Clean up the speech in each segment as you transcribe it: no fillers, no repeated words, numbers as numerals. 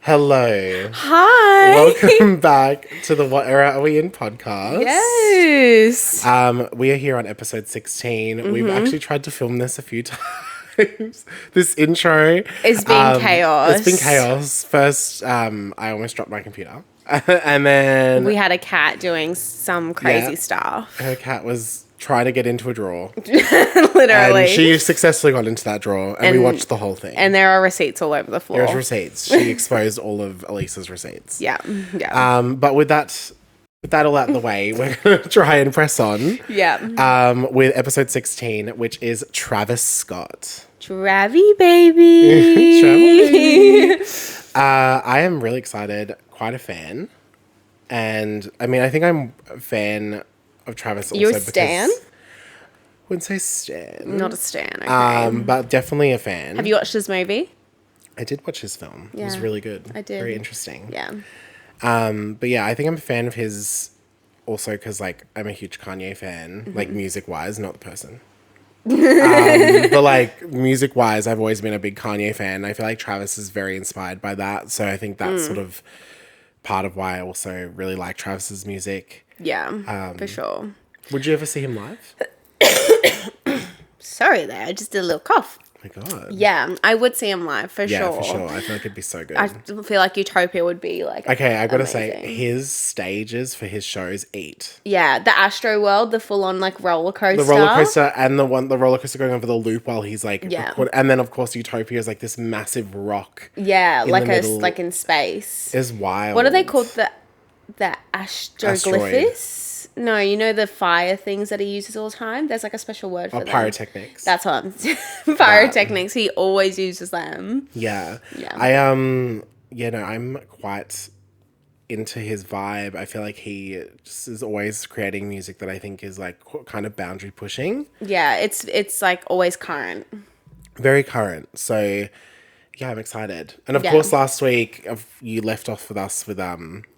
Hello. Hi. Welcome back to the What Era Are We In podcast. Yes. We are here on episode 16. We've actually tried to film this a few times. This intro. It's been chaos. It's been chaos. First, I almost dropped my computer. And then... We had a cat doing some crazy stuff. Her cat was trying to get into a drawer. Literally. And she successfully got into that drawer and we watched the whole thing. And there are receipts all over the floor. There's receipts. She exposed all of Elisa's receipts. Yeah. But with that all out of the way, we're going to try and press on. Yeah. With episode 16, which is Travis Scott. Travie, baby. I am really excited. Quite a fan. And, I mean, I think I'm a fan of Travis also. You're a stan? Wouldn't say stan. Not a stan, okay. But definitely a fan. Have you watched this movie? I did watch his film. Yeah, it was really good. I did. Very interesting. Yeah. But yeah, I think I'm a fan of his also because, like, I'm a huge Kanye fan, like, music-wise, not the person. But, like, music-wise, I've always been a big Kanye fan. I feel like Travis is very inspired by that. So I think that's sort of part of why I also really like Travis's music. Yeah, for sure. Would you ever see him live? Sorry there, I just did a little cough. Oh my God. Yeah, I would see him live for sure. Yeah, for sure. I feel like it'd be so good. I feel like Utopia would be like Okay, I gotta say, amazing. his stages for his shows eat. Yeah, the Astro World, the full on like roller coaster. The roller coaster and the roller coaster going over the loop while he's like, Yeah. and then of course Utopia is like this massive rock. Yeah, in like the middle. like in space. Is wild. What are they called? The astroglyphs? No, you know the fire things that he uses all the time? There's like a special word for them. Pyrotechnics. That's what pyrotechnics. He always uses them. Yeah. Yeah. I'm quite into his vibe. I feel like he just is always creating music that I think is like kind of boundary pushing. Yeah, it's like always current. Very current. So yeah, I'm excited. And of Yeah. course last week you left off with us with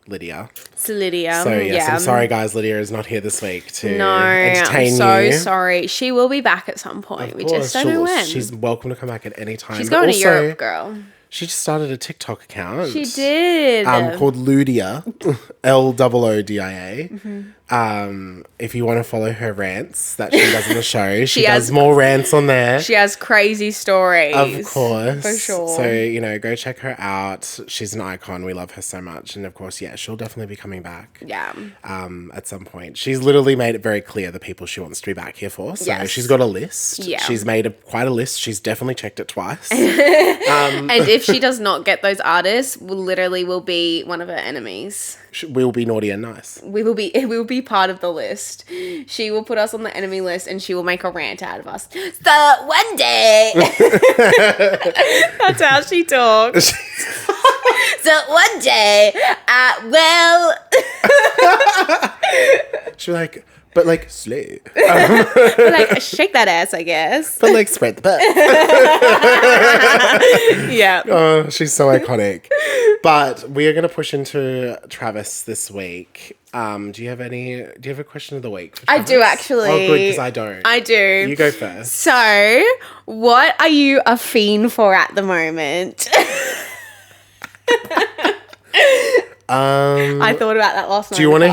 Lydia. So Lydia. So yes, I'm sorry guys, Lydia is not here this week to entertain I'm so you. sorry. She will be back at some point. We just don't know when. She's welcome to come back at any time. She's But going also, to Europe, girl. She just started a TikTok account. She did. Called Ludia, LOODIA. If you want to follow her rants that she does on the show, she does more rants on there. She has crazy stories. Of course. For sure. So, go check her out. She's an icon. We love her so much. And of course, yeah, she'll definitely be coming back. Yeah. At some point. She's literally made it very clear the people she wants to be back here for. So Yes. she's got a list. Yeah. She's made quite a list. She's definitely checked it twice. And if she does not get those artists, will be one of her enemies. We'll be naughty and nice. We will be part of the list. She will put us on the enemy list and she will make a rant out of us. So one day that's how she talks. So one day She's like, but like slow. like shake that ass, I guess. But like spread the butt. Yeah. Oh, she's so iconic. But we are going to push into Travis this week. Do you have a question of the week for I Travis? do actually. Oh, good, because I don't. I do. You go first. So, what are you a fiend for at the moment? I thought about that last night. Do you want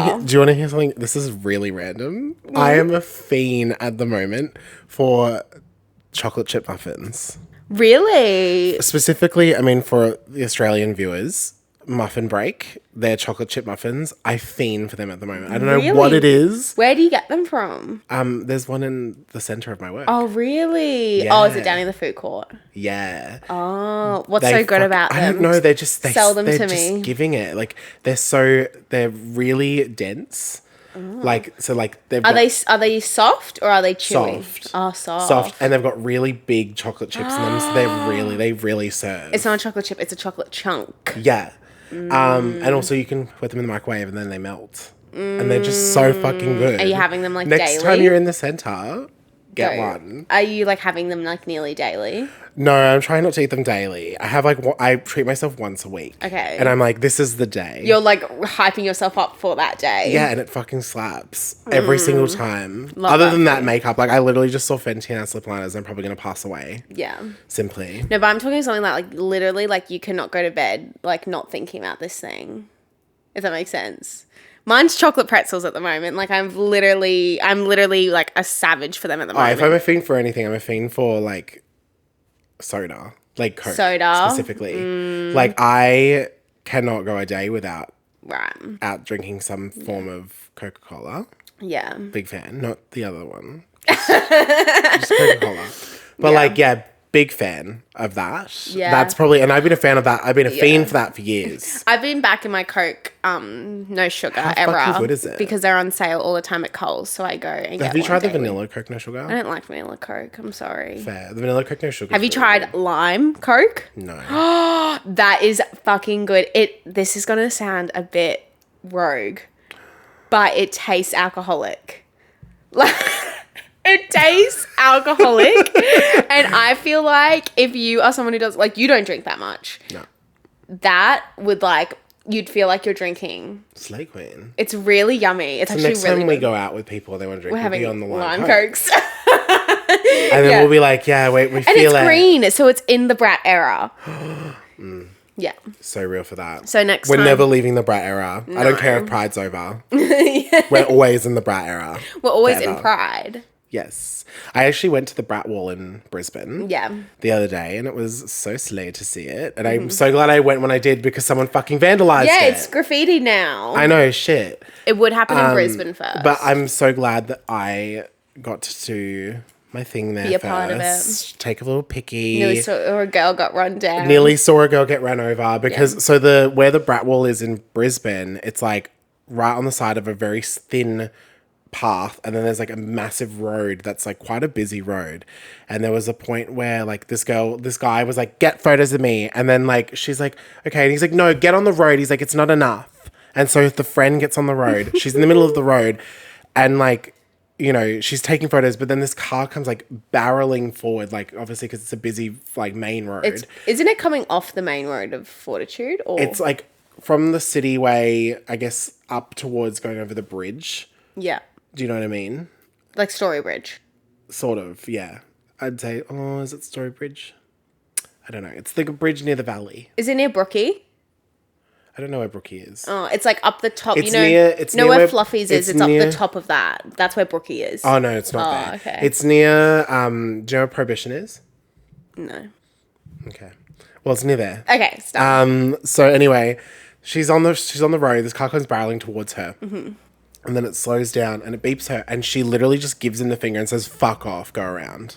to hear something? This is really random. I am a fiend at the moment for chocolate chip muffins. Really? Specifically, I mean, for the Australian viewers, Muffin Break, their chocolate chip muffins, I fiend for them at the moment. I don't know what it is. Where do you get them from? There's one in the centre of my work. Oh, really? Yeah. Oh, is it down in the food court? Yeah. Oh, what's so good about them? I don't know. They sell them they're to just me. giving it. Like, they're really dense. Like, so like they've Are got they soft or are they chewy? soft. Oh, soft. Soft, and they've got really big chocolate chips in them, so they really serve. It's not a chocolate chip, it's a chocolate chunk. Yeah. And also you can put them in the microwave and then they melt. And they're just so fucking good. Are you having them like Next daily? time you're in the centre, get one. Are you like having them like nearly daily? No, I'm trying not to eat them daily. I have like, I treat myself once a week. Okay. And I'm like, this is the day. You're like hyping yourself up for that day. Yeah, and it fucking slaps every single time. Love Other that than that for you. makeup, like I literally just saw Fenty and slip liners. I'm probably going to pass away. Yeah. Simply. No, but I'm talking something like literally like you cannot go to bed like not thinking about this thing. If that makes sense. Mine's chocolate pretzels at the moment. Like I'm literally like a savage for them at the moment. If I'm a fiend for anything, I'm a fiend for like soda. Like Coke Soda? specifically. Like I cannot go a day without Right. out drinking some form of Coca-Cola. Yeah. Big fan. Not the other one. Just Coca-Cola. But like, yeah, big fan of that. Yeah. That's probably, and I've been a fan of that. I've been a fiend for that for years. I've been back in my Coke, no sugar How fucking good is it? because they're on sale all the time at Coles. So I go and get Have you one tried the daily. vanilla Coke no sugar? I don't like vanilla Coke. I'm sorry. Fair. The vanilla Coke no sugar. Have you tried lime Coke? No. That is fucking good. This is gonna sound a bit rogue, but it tastes alcoholic. Like it tastes alcoholic, and I feel like if you are someone who does like you don't drink that much, No. that would like you'd feel like you're drinking. Slay Queen. It's really yummy. It's So actually next really time we good. go out with people, they want to drink. We're having be on the lime Coke. Cokes. And then Yeah. we'll be like, yeah, wait, we And feel it's it. green, so it's in the brat era. Yeah. So real for that. So next We're time- never leaving the brat era. I don't care if Pride's over. We're always in the brat era. We're always in Forever. Pride. Yes. I actually went to the Brat Wall in Brisbane Yeah. the other day, and it was so slay to see it. And I'm so glad I went when I did because someone fucking vandalized Yeah, it. it's graffiti now. I know, shit. It would happen in Brisbane first. But I'm so glad that I got to do my thing there Be a first. part of it. Take a little picky. Nearly or a girl got run down. Nearly saw a girl get run over because so where the Brat Wall is in Brisbane, it's like right on the side of a very thin path, and then there's like a massive road that's like quite a busy road. And there was a point where like this guy was like, get photos of me, and then like she's like, okay, and he's like, no, get on the road. He's like, it's not enough. And so the friend gets on the road, she's in the middle of the road, and like, you know, she's taking photos, but then this car comes like barreling forward, like obviously because it's a busy like main road. Isn't it coming off the main road of Fortitude? Or It's like from the city way, I guess, up towards going over the bridge. yeah, Do you know what I mean? like Storybridge. Sort of, yeah. I'd say, is it Storybridge? I don't know. It's the bridge near the valley. Is it near Brookie? I don't know where Brookie is. Oh, it's like up the top. It's you know, near where Fluffy's is. it's It's up near- the top of that. That's where Brookie is. Oh, no, it's not there. Okay. It's near, do you know where Prohibition is? No. Okay. Well, it's near there. Okay, stop. So anyway, she's on the road. This car comes barreling towards her. Mm-hmm. And then it slows down and it beeps her. And she literally just gives him the finger and says, fuck off, go around.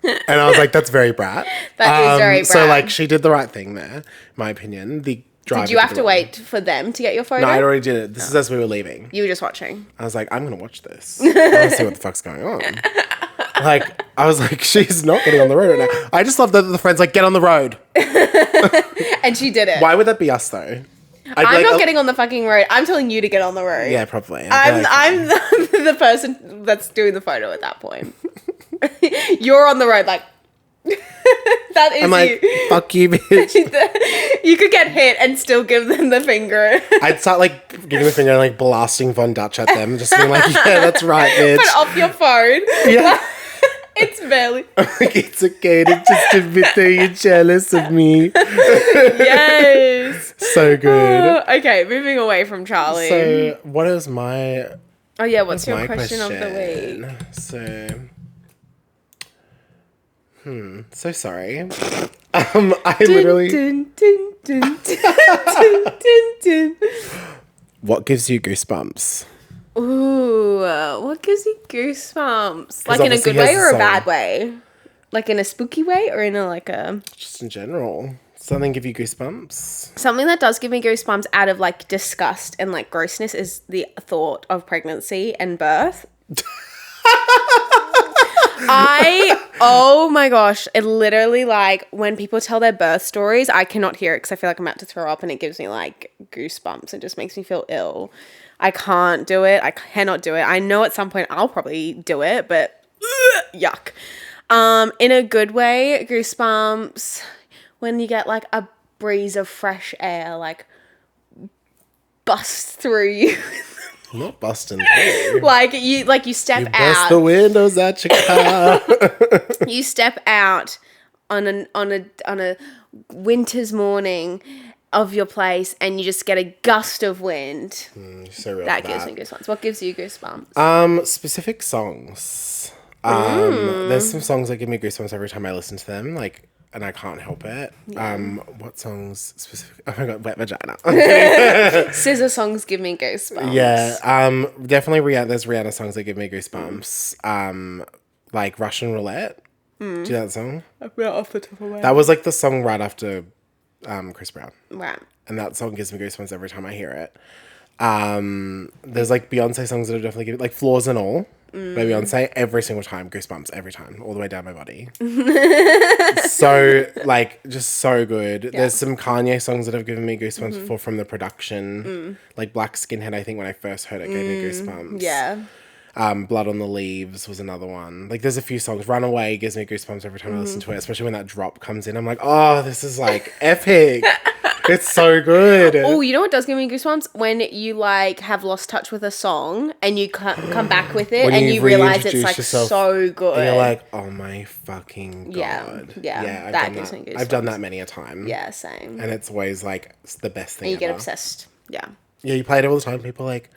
And I was like, that's very brat. That is very So brat. like she did the right thing there, in my opinion. The driver Did you have the to wrong- wait for them to get your photo? No, I already did it. This is as we were leaving. You were just watching. I was like, I'm going to watch this. I want to see what the fuck's going on. Like, I was like, she's not getting on the road right now. I just love that the friend's like, get on the road. And she did it. Why would that be us though? I'm not getting on the fucking road. I'm telling you to get on the road. Yeah, probably. I'm the person that's doing the photo at that point. You're on the road, like that is I'm like, you. fuck you, bitch. You could get hit and still give them the finger. I'd start like giving the finger and like blasting Von Dutch at them, just being like, yeah, that's right, bitch. But off your phone. Yeah. It's barely. Like, it's okay to just admit that you're jealous of me. Yes. So good. Okay, moving away from Charlie. So, what is my oh yeah, what's your my question of the week? So, so sorry. I literally. Dun, dun, dun, dun, dun, dun, dun. What gives you goosebumps? Ooh, what gives you goosebumps? Like in a obviously good way he has or a a song. bad way? Like in a spooky way or in a like a Just in general. Something give you goosebumps? something that does give me goosebumps out of like disgust and like grossness is the thought of pregnancy and birth. Oh my gosh, it literally like when people tell their birth stories, I cannot hear it because I feel like I'm about to throw up and it gives me like goosebumps. It just makes me feel ill. I can't do it. I cannot do it. I know at some point I'll probably do it, but Yuck. In a good way, goosebumps when you get like a breeze of fresh air like bust through you. Not busting through. like you step Bust out. the windows at your car. You step out on a winter's morning of your place and you just get a gust of wind. So real That for gives me goosebumps. What gives you goosebumps? Specific songs. There's some songs that give me goosebumps every time I listen to them, like, and I can't help it. What songs specific? Oh my god, Wet Vagina. Scissor songs give me goosebumps. Yeah, definitely there's Rihanna songs that give me goosebumps. Like Russian Roulette. Do you know that song? Not off the top of my head. That was like the song right after Chris Brown. Right. And that song gives me goosebumps every time I hear it. There's like Beyonce songs that are definitely give like Flaws and All by Beyonce. Every single time, goosebumps every time, all the way down my body. So like just so good. There's some Kanye songs that have given me goosebumps before from the production. Like Black Skinhead, I think when I first heard it gave me goosebumps. Yeah. Blood on the Leaves was another one. Like there's a few songs. Runaway gives me goosebumps every time I listen to it, especially when that drop comes in. I'm like, oh, this is like epic. It's so good. Oh, you know what does give me goosebumps? When you like have lost touch with a song and you come back with it and you realize it's like so good. And you're like, oh my fucking God. Yeah. I've done that. I've done that many a time. Yeah, same. And it's always like it's the best thing And you ever. get obsessed. Yeah. Yeah, you play it all the time. People are like,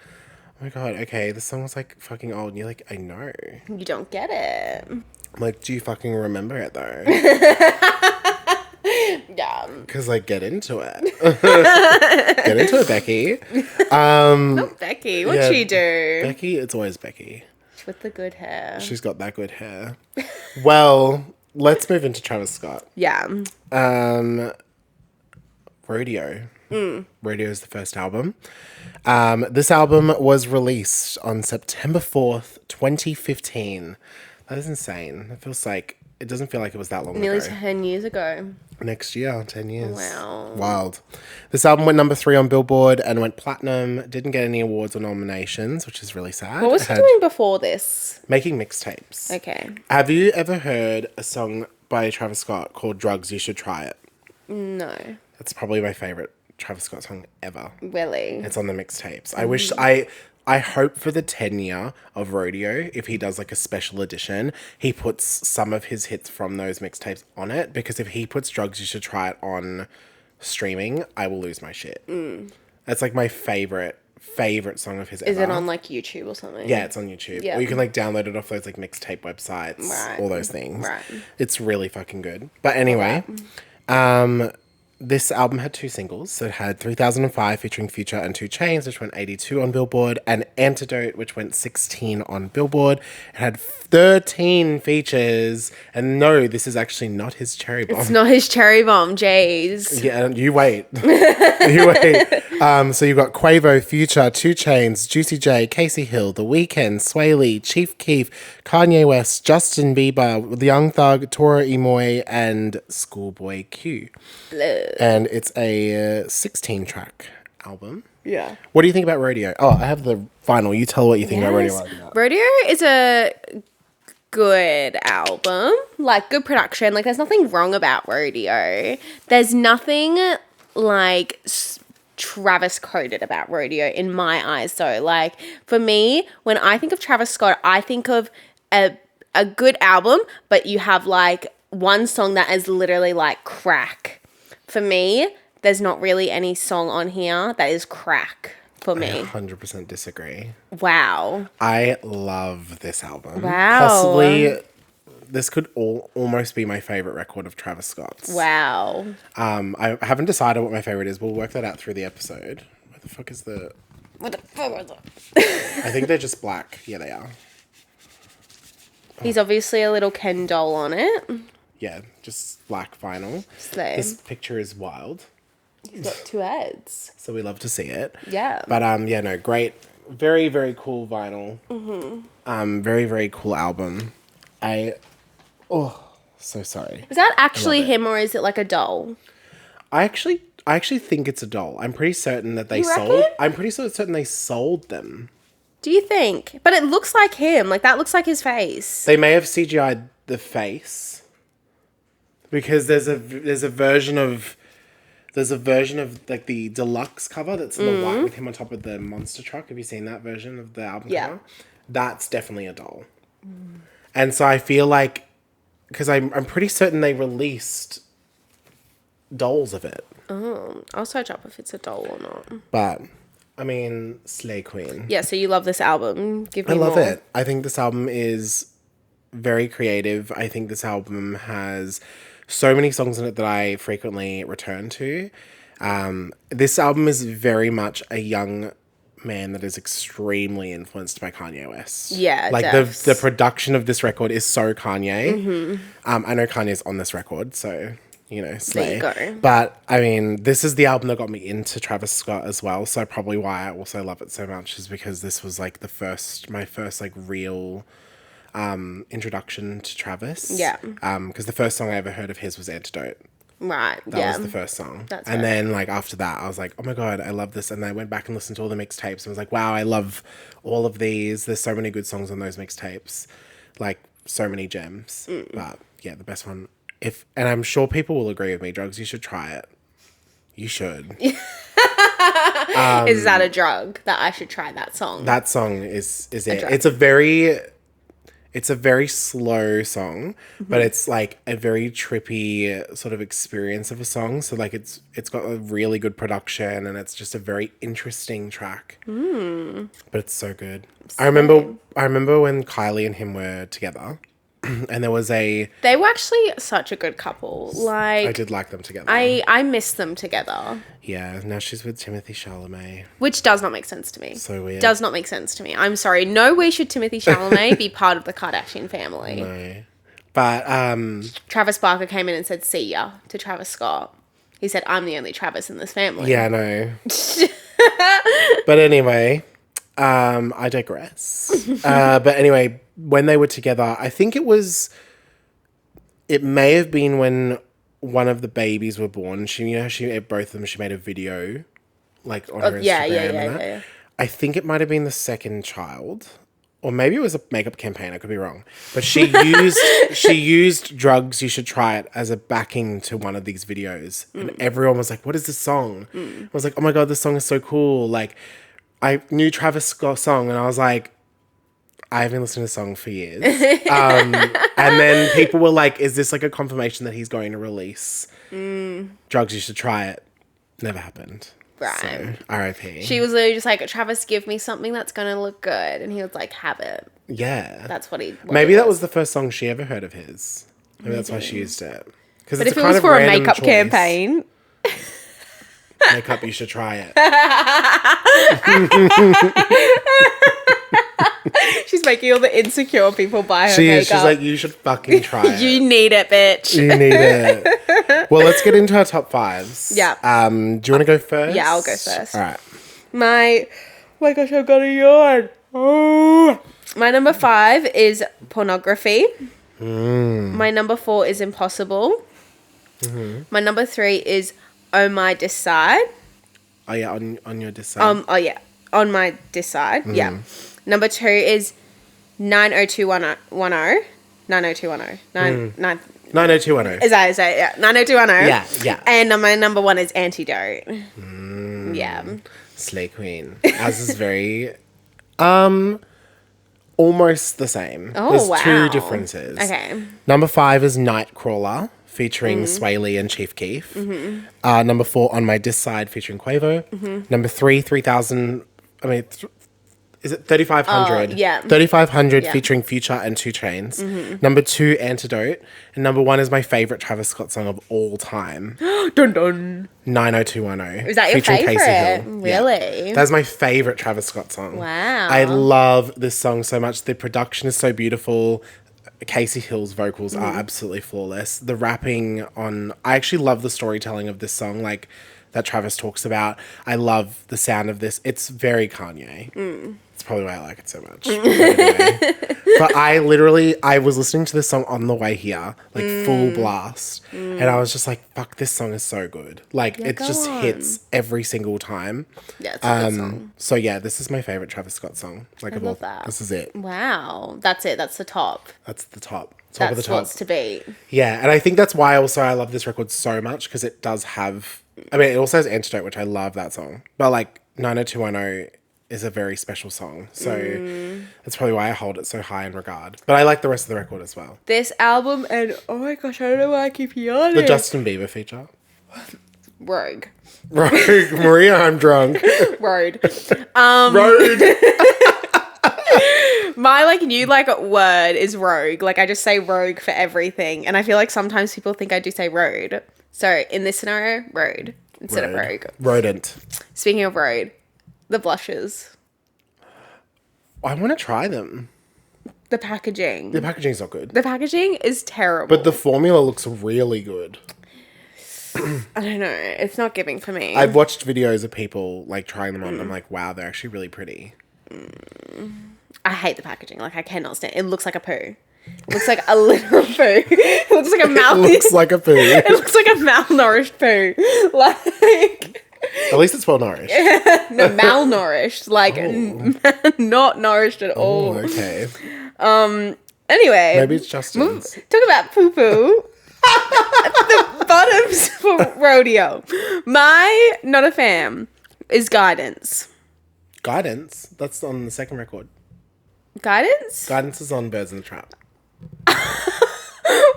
oh my God, okay, this song was like fucking old. And you're like, I know. You don't get it. I'm like, do you fucking remember it though? Yeah. Because like, get into it. Get into it, Becky. Not Becky. What'd she do? Becky, it's always Becky. With the good hair. She's got that good hair. Well, let's move into Travis Scott. Yeah. Rodeo. Rodeo is the first album. This album was released on September 4th, 2015. That is insane. It doesn't feel like it was that long Nearly ago. 10 years ago. Next year, 10 years. Wow. Wild. This album went number 3 on Billboard and went platinum. Didn't get any awards or nominations, which is really sad. What was he doing before this? Making mixtapes. Okay. Have you ever heard a song by Travis Scott called Drugs, You Should Try It? No. That's probably my favorite Travis Scott song ever. Really? It's on the mixtapes. I hope for the 10-year of Rodeo, if he does like a special edition, he puts some of his hits from those mixtapes on it, because if he puts Drugs, You Should Try It on streaming, I will lose my shit. That's like my favorite song of his ever. Is it on like YouTube or something? Yeah, it's on YouTube. Yeah. Or you can like download it off those like mixtape websites, all those things. Right. It's really fucking good. But anyway, this album had 2 singles. So it had 3005 featuring Future and 2 Chainz, which went 82 on Billboard, and Antidote, which went 16 on Billboard. It had 13 features. And no, this is actually not his cherry bomb. It's not his cherry bomb, Jays. Yeah, you wait. You wait. So you've got Quavo, Future, 2 Chainz, Juicy J, Casey Hill, The Weeknd, Sway Lee, Chief Keef, Kanye West, Justin Bieber, The Young Thug, Tora Imoy, and Schoolboy Q. And it's a 16-track album. Yeah. What do you think about Rodeo? Oh, I have the vinyl. You tell what you think about Rodeo. Rodeo is a good album. Like, good production. Like, there's nothing wrong about Rodeo. There's nothing, like, Travis coded about Rodeo in my eyes, though. Like, for me, when I think of Travis Scott, I think of a good album, but you have, like, one song that is literally, like, crack. For me, there's not really any song on here that is crack for me. I 100% disagree. Wow. I love this album. Wow. Possibly, this could almost be my favorite record of Travis Scott's. Wow. I haven't decided what my favorite is. We'll work that out through the episode. What the fuck is the... What the fuck was that? I think they're just black. Yeah, they are. He's obviously a little Ken doll on it. Yeah, just black vinyl. Same. This picture is wild. He's got 2 heads. So we love to see it. Yeah. But yeah, no, great. Very, very cool vinyl. Mm-hmm. Very, very cool album. So sorry. Is that actually him or is it like a doll? I actually think it's a doll. I'm pretty certain that they You sold. reckon? I'm pretty certain they sold them Do you think? But it looks like him. Like, that looks like his face. They may have CGI'd the face because there's a version of like the deluxe cover that's in the white with him on top of the monster truck. Have you seen that version of the album cover? That's definitely a doll. And so I feel like, because I'm pretty certain they released dolls of it. Oh, I'll search up if it's a doll or not. But I mean, Slay Queen. Yeah, so you love this album. Give me I love more. it. I think this album is very creative. I think this album has so many songs in it that I frequently return to. This album is very much a young man that is extremely influenced by Kanye West. Yeah, like the production of this record is so Kanye. I know Kanye's on this record, so you know, slay. There you go. But I mean, this is the album that got me into Travis Scott as well. So probably why I also love it so much is because this was like my first like real introduction to Travis. Yeah. Because the first song I ever heard of his was Antidote. Right. That was the first song. That's and fair. then like after that I was like, oh my God, I love this. And I went back and listened to all the mixtapes and was like, wow, I love all of these. There's so many good songs on those mixtapes. Like so many gems. But yeah, the best one. And I'm sure people will agree with me, Drugs, you should try it. You should. Is that a drug that I should try that song? That song is it. drug. It's a very slow song, but it's like a very trippy sort of experience of a song. So like it's got a really good production and it's just a very interesting track. But it's so good. I remember when Kylie and him were together. And there was They were actually such a good couple. Like, I did like them together. I miss them together. Yeah, now she's with Timothy Chalamet. Which does not make sense to me. So weird. Does not make sense to me. I'm sorry. No way should Timothy Chalamet be part of the Kardashian family. No. But Travis Barker came in and said, see ya, to Travis Scott. He said, I'm the only Travis in this family. yeah, no. But anyway, I digress. But anyway, when they were together, I think it may have been when one of the babies were born. She both of them, she made a video like on her Instagram and that. Yeah. I think it might have been the second child. Or maybe it was a makeup campaign, I could be wrong. But she used Drugs, You Should Try It as a backing to one of these videos. And everyone was like, what is this song? I was like, oh my God, this song is so cool. Like, I knew Travis Scott's song and I was like, I haven't listened to the song for years. And then people were like, is this like a confirmation that he's going to release Drugs, You Should Try It? Never happened. Right. So, R.I.P. She was literally just like, Travis, give me something that's going to look good. And he was like, have it. Yeah. That's what he... Maybe that was the first song she ever heard of his. Maybe that's why she used it. But if it was for a makeup campaign... Makeup, you should try it. She's making all the insecure people buy her makeup. She's like, you should fucking try it. You need it, bitch. You need it. Well, let's get into our top fives. Yeah. Do you want to go first? Yeah, I'll go first. All right. Oh my gosh, I've got a yawn. Oh. My number 5 is Pornography. My number 4 is Impossible. My number 3 is Oh My Decide. Oh yeah, on your decide. On My Decide. Yeah. Number 2 is 90210. 90210. 90210. Is that yeah? 90210. Yeah. And my number 1 is Antidote. Yeah. Slay Queen. Ours is very almost the same. Oh, There's wow. 2 differences. Okay. Number 5 is Nightcrawler featuring Sway Lee and Chief Keef. Number 4, On My Decide featuring Quavo. Number 3, 3000. Is it 3500? Yeah. 3500 featuring Future and 2 Chainz. Number 2, Antidote. And number 1 is my favorite Travis Scott song of all time. Dun dun. 90210. Is that your featuring Casey favorite? Hill. Really? Yeah. That's my favorite Travis Scott song. Wow. I love this song so much. The production is so beautiful. Casey Hill's vocals are absolutely flawless. The rapping I actually love the storytelling of this song. Like, that Travis talks about. I love the sound of this. It's very Kanye. It's probably why I like it so much. But, anyway. But I was listening to this song on the way here, like full blast. And I was just like, fuck, this song is so good. Like, it just hits every single time. Yeah, it's a good song. So yeah, this is my favorite Travis Scott song. Like, I love that. This is it. Wow. That's it. That's the top. That's the top. That's Of the top. what's to beat. Yeah, and I think that's why also I love this record so much, because it does have, I mean, it also has Antidote, which I love that song. But like 90210 is a very special song. So that's probably why I hold it so high in regard. But I like the rest of the record as well. This album and, oh my gosh, I don't know why I keep yawning. The Justin Bieber feature. Rogue. Maria, I'm drunk. Road. Road. My like new like word is rogue. Like I just say rogue for everything, and I feel like sometimes people think I do say road. So in this scenario, road instead of rogue. Rodent. Speaking of road, the blushes, I want to try them. the packaging. The packaging's not good. The packaging is terrible. But the formula looks really good. I don't know. It's not giving for me. I've watched videos of people like trying them on, and I'm like, wow, they're actually really pretty. I hate the packaging. Like I cannot stand. It looks like a poo. It looks like a literal poo. It looks like a It looks like a poo. It looks like a malnourished poo. Like. At least it's well nourished. No, malnourished. Like not nourished at all. Oh, okay. Anyway. Maybe it's Justin's. Talk about poo poo. The bottoms for Rodeo. My not a fan is Guidance. Guidance? That's on the second record. Guidance? Guidance is on Birds in the Trap.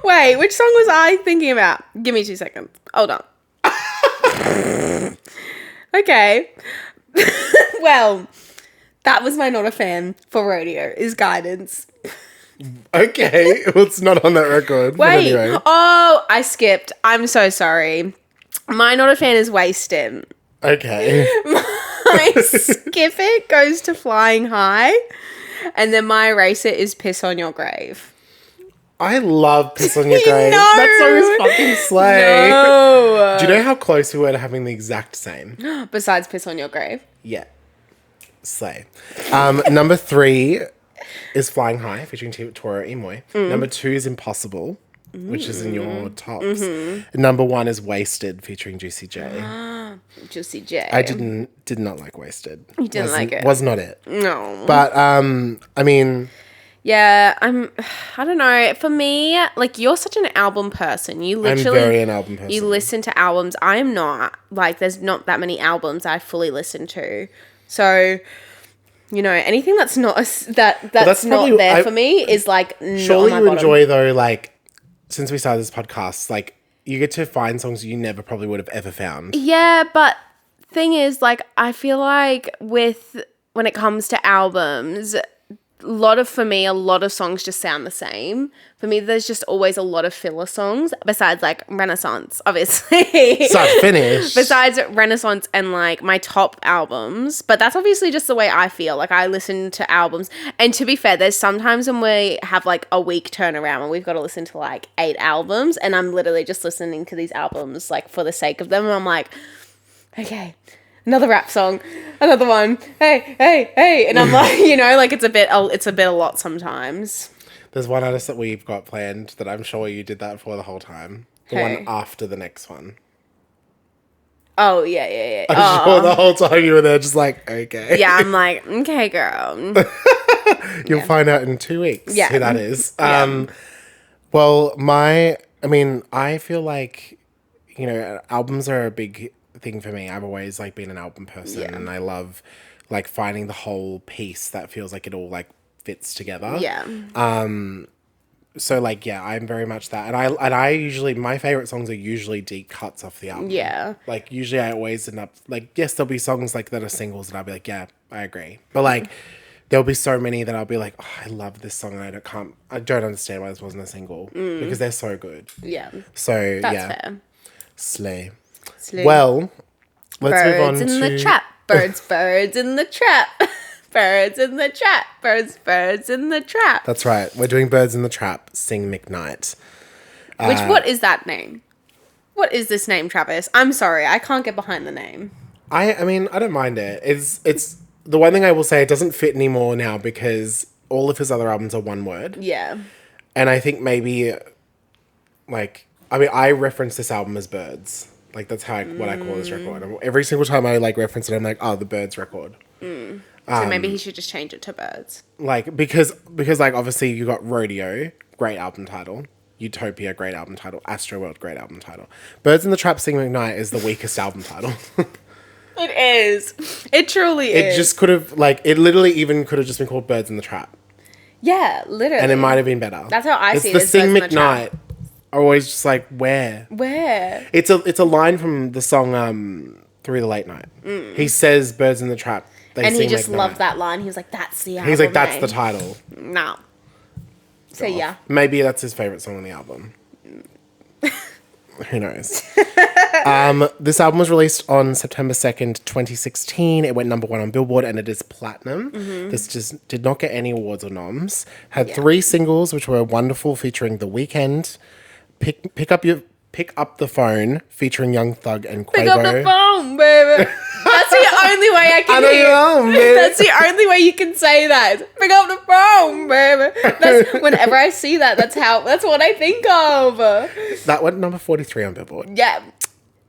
Wait, which song was I thinking about? Give me 2 seconds. Hold on. Okay. Well, that was my not a fan for Rodeo is Guidance. Okay. Well, it's not on that record. Wait. But anyway. Oh, I skipped. I'm so sorry. My not a fan is Wasted. Okay. My skip it goes to Flying High. And then my erase it is Piss on Your Grave. I love Piss on Your Grave. No. That song is fucking slay. No. Do you know how close we were to having the exact same? Besides Piss on Your Grave. Yeah. Slay. Number 3 is Flying High, featuring Tora Imoy. Number 2 is Impossible, which is in your tops. Number 1 is Wasted, featuring Juicy J. Juicy J. I did not like Wasted. You didn't like it? Was not it. No. But, I mean... Yeah, I don't know. For me, like, you're such an album person. You literally... I'm very an album person. You listen to albums. I am not. Like, there's not that many albums I fully listen to. So... You know, anything that's not that's not there for me is like surely not on my you bottom. Enjoy though, like since we started this podcast, like you get to find songs you never probably would have ever found. Yeah, but thing is, like, I feel like when it comes to albums, a lot of songs just sound the same. For me, there's just always a lot of filler songs besides like Renaissance, obviously. Start to finish. Besides Renaissance and like my top albums. But that's obviously just the way I feel. Like I listen to albums. And to be fair, there's sometimes when we have like a week turnaround and we've got to listen to like 8 albums and I'm literally just listening to these albums like for the sake of them. And I'm like, okay, another rap song, another one. Hey. And I'm like, you know, like it's a bit a lot sometimes. There's one artist that we've got planned that I'm sure you did that for the whole time. The one after the next one. Oh, yeah. I'm sure the whole time you were there just like, okay. Yeah, I'm like, okay, girl. You'll find out in 2 weeks who that is. Yeah. Well, I feel like, you know, albums are a big thing for me. I've always like been an album person and I love like finding the whole piece that feels like it all like fits together. Yeah. So like, yeah, I'm very much that. And I usually, my favorite songs are usually deep cuts off the album. Yeah. Like usually I always end up like, yes, there'll be songs like that are singles and I'll be like, yeah, I agree. But like, there'll be so many that I'll be like, oh, I love this song and I don't understand why this wasn't a single because they're so good. Yeah. So That's yeah. fair. Slay. Well, let's move on to... Birds in the trap. Birds in the trap. Birds in the trap. Birds in the trap. That's right. We're doing Birds in the Trap, Sing McKnight. What is that name? What is this name, Travis? I'm sorry, I can't get behind the name. I mean, I don't mind it. It's the one thing I will say, it doesn't fit anymore now because all of his other albums are one word. Yeah. And I think maybe, like, I mean, I reference this album as Birds. Like, that's what I call this record. Every single time I, like, reference it, I'm like, oh, the Birds record. So maybe he should just change it to Birds. Like, because like, obviously you got Rodeo, great album title. Utopia, great album title. Astroworld, great album title. Birds in the Trap Sing McKnight is the weakest album title. It is. It truly is. It just could have, like, it literally even could have just been called Birds in the Trap. Yeah, literally. And it might have been better. That's how I see it. The Sing McKnight are always just like, where? It's a line from the song Through the Late Night. He says Birds in the Trap. And he just loved that line. He was like, that's the album. He's like, that's name. the title. No. So yeah. Maybe that's his favourite song on the album. Who knows? This album was released on September 2nd, 2016. It went number 1 on Billboard and it is platinum. This just did not get any awards or noms. Had 3 singles, which were Wonderful featuring The Weeknd, Pick Up the Phone featuring Young Thug and Quavo. Pick up the phone, baby. That's the only way I can hear. That's the only way you can say that. Pick up the phone, baby. That's whenever I see that, that's what I think of. That went number 43 on Billboard. Yeah.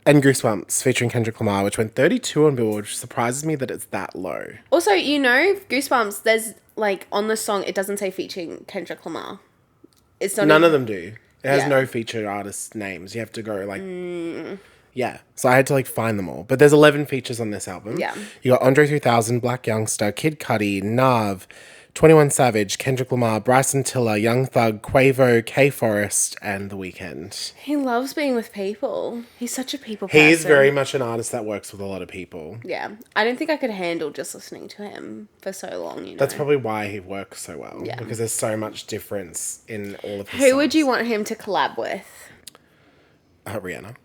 And Goosebumps featuring Kendrick Lamar, which went 32 on Billboard, which surprises me that it's that low. Also, Goosebumps, there's like on the song, it doesn't say featuring Kendrick Lamar. It's not. None of them do. It has no featured artist names. You have to go like, yeah. So I had to like find them all. But there's 11 features on this album. Yeah. You got Andre 3000, Black Youngster, Kid Cudi, Nav, 21 Savage, Kendrick Lamar, Bryson Tiller, Young Thug, Quavo, K Forest, and The Weeknd. He loves being with people. He's such a people person. He is very much an artist that works with a lot of people. Yeah. I don't think I could handle just listening to him for so long, That's probably why he works so well. Yeah. Because there's so much difference in all of his Who songs. would you want him to collab with? Rihanna.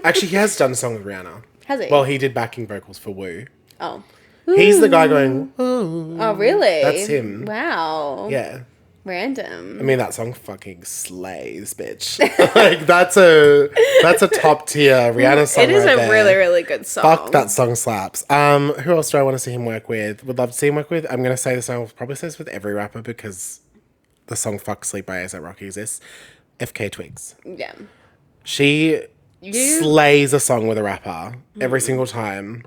Actually, he has done a song with Rihanna. Has he? Well, he did backing vocals for Woo. Oh. He's the guy going, ooh. Oh, really? That's him. Wow. Yeah. Random. I mean, that song fucking slays, bitch. Like, that's a top tier Rihanna song. It is right a there. really, really good song. Fuck, that song slaps. Who else do I want to see him work with? Would love to see him work with. I'm gonna say this. I'll probably say this with every rapper because the song "Fuck Sleep" by A$AP Rocky exists. FK Twigs. Yeah. She slays a song with a rapper every single time.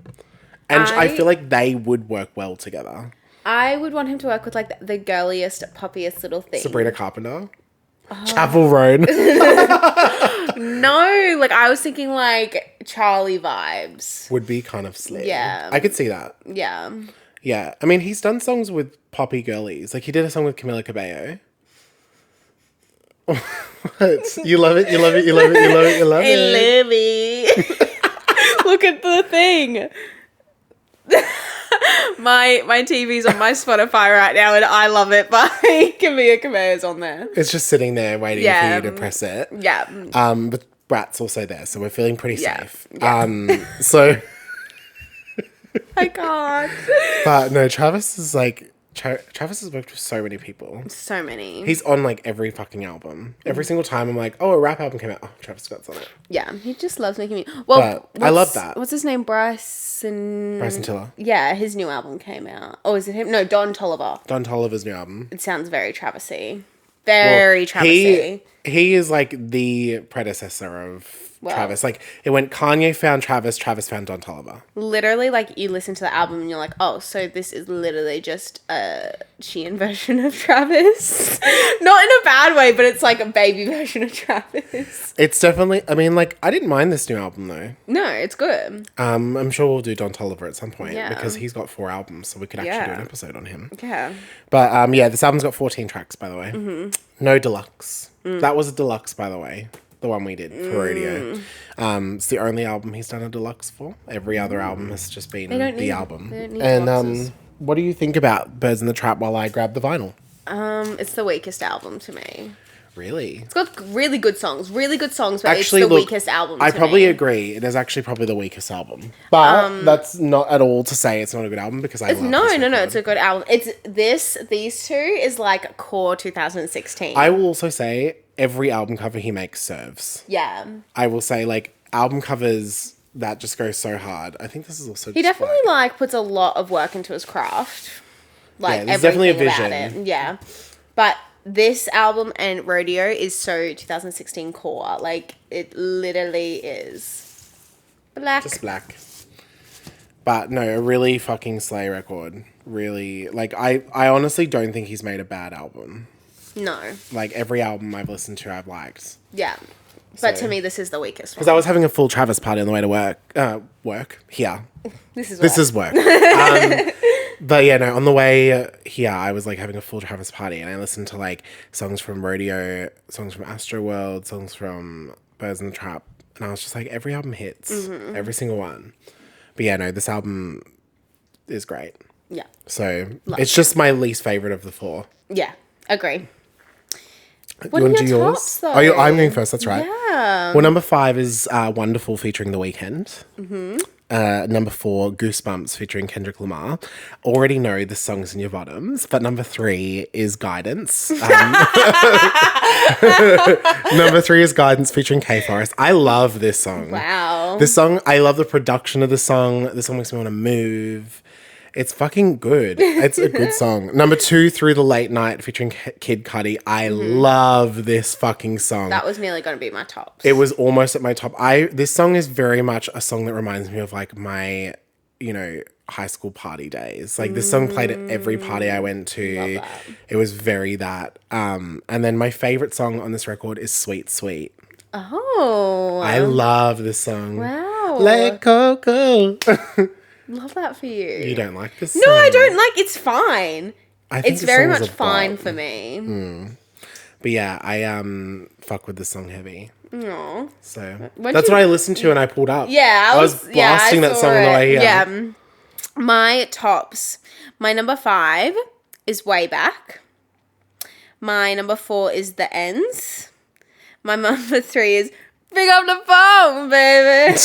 And I feel like they would work well together. I would want him to work with like the girliest, poppiest little thing. Sabrina Carpenter. Chapel Roan. No, like I was thinking like Charlie vibes. Would be kind of slick. Yeah. I could see that. Yeah. Yeah. I mean, he's done songs with poppy girlies. Like he did a song with Camila Cabello. You love it, you love it, you love it, you love it, you love it. I love it. Look at the thing. my TV's on my Spotify right now and I Love It by Camila Cabello's on there. It's just sitting there waiting for you to press it. Yeah. But Brat's also there, so we're feeling pretty safe. Yeah. So I can't. But no, Travis is like Travis has worked with so many people. So many. He's on like every fucking album. Every single time I'm like, oh, a rap album came out. Oh, Travis Scott's on it. Yeah, he just loves making me. Well, I love that. What's his name? Bryson Tiller. Yeah, his new album came out. Oh, is it him? No, Don Toliver. Don Toliver's new album. It sounds very Travis-y. Very Travis-y. He is like the predecessor of Travis. Like it went Kanye found Travis, Travis found Don Toliver. Literally, like you listen to the album and you're like, oh, so this is literally just a Sheehan version of Travis. Not in a bad way, but it's like a baby version of Travis. It's definitely, I mean, like I didn't mind this new album though. No, it's good. I'm sure we'll do Don Toliver at some point because he's got 4 albums, so we could actually do an episode on him. Yeah. But this album's got 14 tracks, by the way. Mm-hmm. No deluxe. That was a deluxe, by the way. The one we did for Radio. It's the only album he's done a deluxe for. Every other album has just been the album. And what do you think about Birds in the Trap while I grab the vinyl? It's the weakest album to me. Really? It's got really good songs, but Actually, it's the look, weakest album I to probably me. agree. It is actually probably the weakest album. But that's not at all to say it's not a good album because I love No, this no, record. it's a good album. These two is like core 2016. I will also say every album cover he makes serves. Yeah. I will say, like, album covers that just go so hard. I think this is also He just definitely like puts a lot of work into his craft. Like Yeah, there's definitely a everything about vision. it. Yeah. But this album and Rodeo is so 2016 core. Like it literally is. Black. just black. But no, a really fucking slay record. Really, like, I honestly don't think he's made a bad album. No. Like, every album I've listened to, I've liked. Yeah. But So- to me, this is the weakest one. Because I was having a full Travis party on the way to work here. This is This is work. But yeah, no, on the way here, I was like having a full Travis party and I listened to like songs from Rodeo, songs from Astroworld, songs from Birds in the Trap. And I was just like, every album hits. Every single one. But yeah, no, this album is great. Yeah. So it's just my least favorite of the four. Yeah. Agree. You want to do yours? tops, though? Oh, I'm going first. That's right. Yeah. Well, number 5 is Wonderful featuring The Weeknd. Number 4, Goosebumps featuring Kendrick Lamar. Already know the songs in your bottoms, but number 3 is Guidance. Number 3 is Guidance featuring K Forest. I love this song. Wow. This song, I love the production of the song. The song makes me want to move. It's fucking good. It's a good song. Number 2, Through the Late Night featuring Kid Cudi. I love this fucking song. That was nearly going to be my tops. It was almost at my top. This song is very much a song that reminds me of like my, high school party days. Like this song played at every party I went to. Love that. It was very that. And then my favorite song on this record is Sweet Sweet. Oh. I love this song. Wow. Let go. Love that for you. You don't like this song? No, I don't like. It's fine. I think It's the very song's much a fine bop. for me. But yeah, I fuck with this song heavy. Aw. So When that's you- what I listened to and I pulled up. Yeah, I was blasting that song on the way here. Yeah. My tops. My number 5 is Way Back. My number 4 is The Ends. My number 3 is Pick Up the Phone, baby.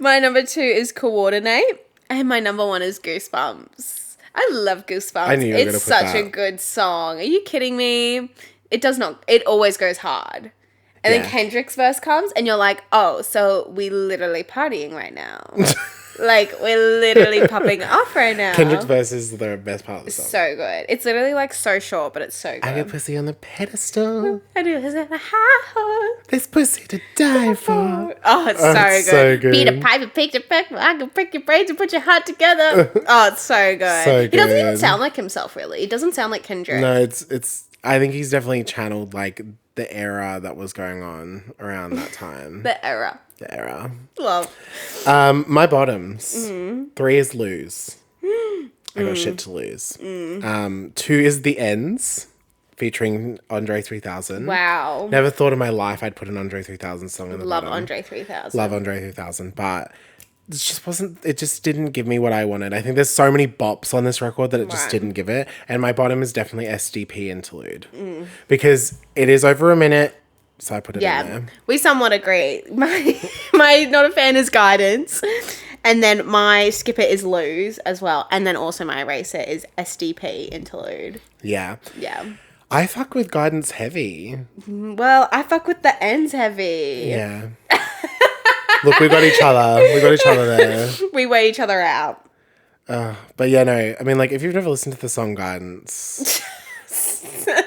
My number 2 is Coordinate. And my number 1 is Goosebumps. I love Goosebumps. I knew you were gonna It's put such a that. good song. Are you kidding me? It does not. It always goes hard. And Yeah. then Kendrick's verse comes and you're like, oh, so we literally partying right now. Like, we're literally popping off right now. Kendrick's verse is the best part of the song. So good. It's literally like so short, but it's so good. I got pussy on the pedestal. I do this in a high This pussy to die for. Oh, it's Oh, so it's good. so good. Beat a pipe and pick your peck. I can prick your brains and put your heart together. Oh, it's so good. So He doesn't even good. sound like himself, really. He doesn't sound like Kendrick. No, it's. I think he's definitely channeled like the era that was going on around that time. The era. The era. Love. My bottoms. Mm-hmm. 3 is Lose. I got shit to lose. Mm. 2 is The Ends, featuring Andre 3000. Wow. Never thought in my life I'd put an Andre 3000 song in the Love bottom. Andre 3000. Love Andre 3000, but it just didn't give me what I wanted. I think there's so many bops on this record that it just Right. didn't give it. And my bottom is definitely SDP Interlude. Mm. Because it is over a minute, so I put it in Yeah, there. we somewhat agree. My not a fan is Guidance. And then my skipper is Lose as well. And then also my eraser is SDP Interlude. Yeah. Yeah. I fuck with Guidance heavy. Well, I fuck with The Ends heavy. Yeah. Look, we got each other. We got each other there. We weigh each other out. But yeah, no. I mean, like, if you've never listened to the song Guidance,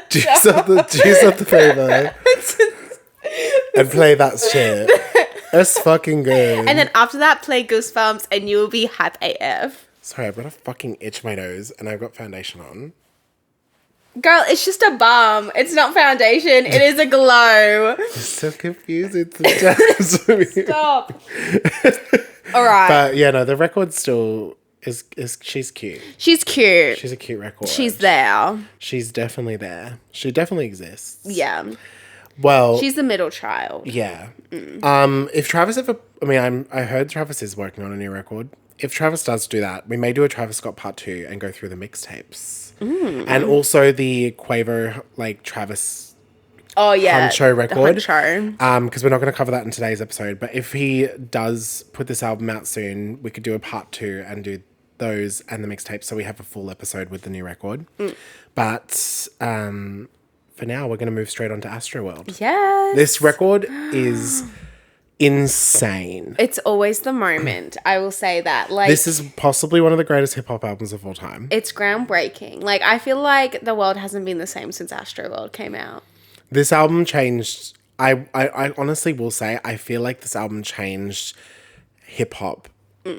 juice up the paper and play that shit. It's fucking good. And then after that, play Goosebumps and you will be hype AF. Sorry, I've got a fucking itch my nose and I've got foundation on. Girl, it's just a balm. It's not foundation. It is a glow. It's so confusing sometimes. Stop. All right. But yeah, no, the record still is she's cute. She's cute. She's a cute record. She's there. She's definitely there. She definitely exists. Yeah. Well, She's the middle child. yeah. If Travis ever, I heard Travis is working on a new record. if Travis does do that, we may do a Travis Scott part 2 and go through the mixtapes. And also the Quavo, like, Travis Huncho record. Because we're not going to cover that in today's episode. But if he does put this album out soon, we could do a part 2 and do those and the mixtapes, so we have a full episode with the new record. But for now, we're going to move straight on to Astroworld. Yes. This record is insane. It's always the moment. I will say that. Like, this is possibly one of the greatest hip hop albums of all time. It's groundbreaking. Like, I feel like the world hasn't been the same since Astroworld came out. This album changed. I honestly will say, I feel like this album changed hip hop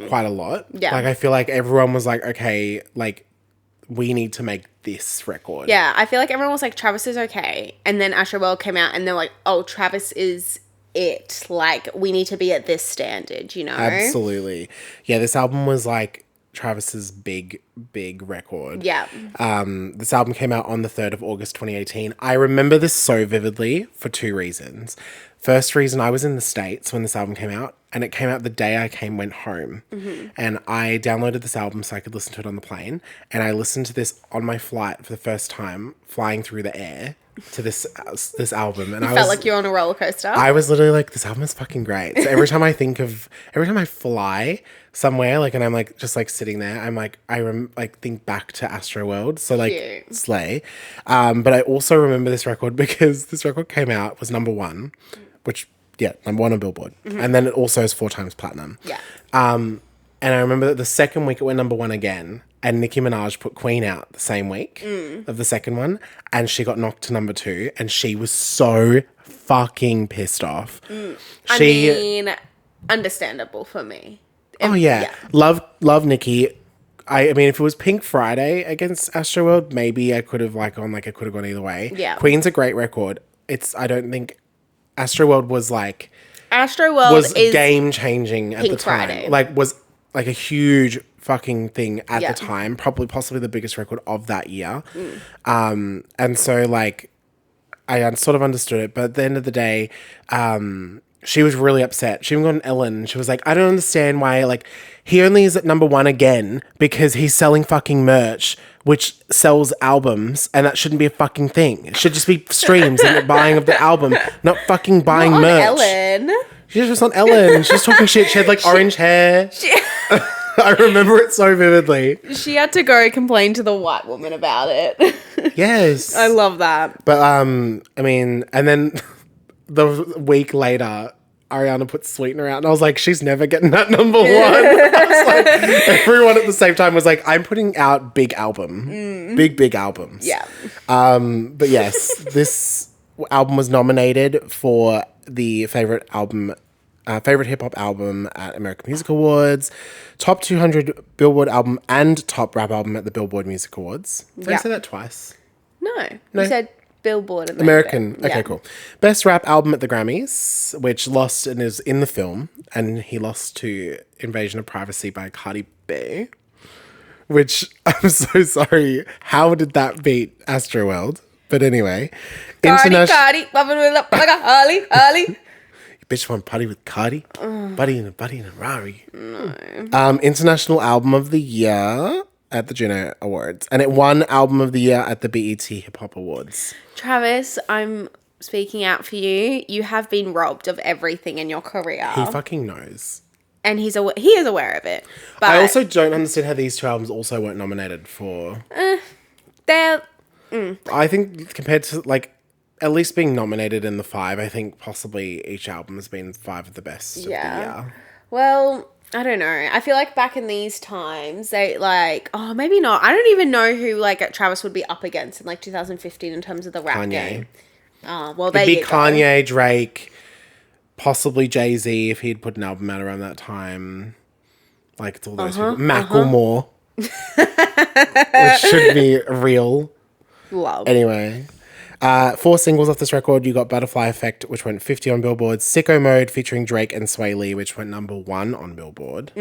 quite a lot. Yeah. Like, I feel like everyone was like, okay, like, we need to make this record. Yeah, I feel like everyone was like, Travis is okay. And then Astroworld came out and they're like, oh, Travis is it. Like, we need to be at this standard, you know? Absolutely. Yeah, this album was like Travis's big record. Yeah. This album came out on the 3rd of August 2018. I remember this so vividly for 2 reasons. First reason, I was in the States when this album came out, and it came out the day I went home. And I downloaded this album so I could listen to it on the plane, and I listened to this on my flight for the first time, flying through the air to this album. And I felt like you're on a roller coaster. I was literally like, this album is fucking great. So every time I fly somewhere, like, and I'm like, just like sitting there, I'm like, think back to Astroworld. So like, Cute. slay. But I also remember this record because this record came out, was number 1, which, yeah, number 1 on Billboard. And then it also is 4 times platinum. Yeah. And I remember that the second week it went number 1 again. And Nicki Minaj put Queen out the same week of the second one. And she got knocked to number 2. And she was so fucking pissed off. I mean, understandable for me. Oh, yeah. Love Nicki. I mean, if it was Pink Friday against Astroworld, maybe I could have gone either way. Yeah. Queen's a great record. I don't think Astroworld was is game changing at Pink the time. Friday. Like, was like a huge fucking thing at the time. Possibly the biggest record of that year. And so like, I sort of understood it, but at the end of the day, she was really upset. She even got on Ellen and she was like, I don't understand why, like, he only is at number 1 again because he's selling fucking merch, which sells albums, and that shouldn't be a fucking thing. It should just be streams and the buying of the album, not fucking buying not on merch. Ellen. She was just on Ellen. She was talking shit. She had like orange hair. I remember it so vividly. She had to go complain to the white woman about it. Yes. I love that. But, I mean, and then the week later, Ariana put Sweetener out, and I was like, she's never getting that number 1. I was like, everyone at the same time was like, I'm putting out big album. Big albums. Yeah. But yes, this album was nominated for the favorite hip hop album at American Music Awards, top 200 Billboard album, and top rap album at the Billboard Music Awards. Did I say that twice? No. You said Billboard and American. Okay, cool. Best rap album at the Grammys, which lost and is in the film, and he lost to Invasion of Privacy by Cardi B, which I'm so sorry. How did that beat Astroworld? But anyway. Cardi, popping it up like a Harley. Bitch want party with Cardi? Buddy in a Rari. No. International Album of the Year at the Juno Awards. And it won Album of the Year at the BET Hip Hop Awards. Travis, I'm speaking out for you. You have been robbed of everything in your career. He fucking knows. And he is aware of it. But I also don't understand how these 2 albums also weren't nominated for. I think compared to, like, at least being nominated in the 5, I think possibly each album has been 5 of the best of the year. Well, I don't know. I feel like back in these times, they maybe not. I don't even know who Travis would be up against in 2015 in terms of the rap game. Well, there you go. Kanye, Drake, possibly Jay-Z if he'd put an album out around that time. Like, it's all those people. Macklemore. Which should be real. Love. Anyway. 4 singles off this record. You got Butterfly Effect, which went 50 on Billboard. Sicko Mode, featuring Drake and Sway Lee, which went number 1 on Billboard.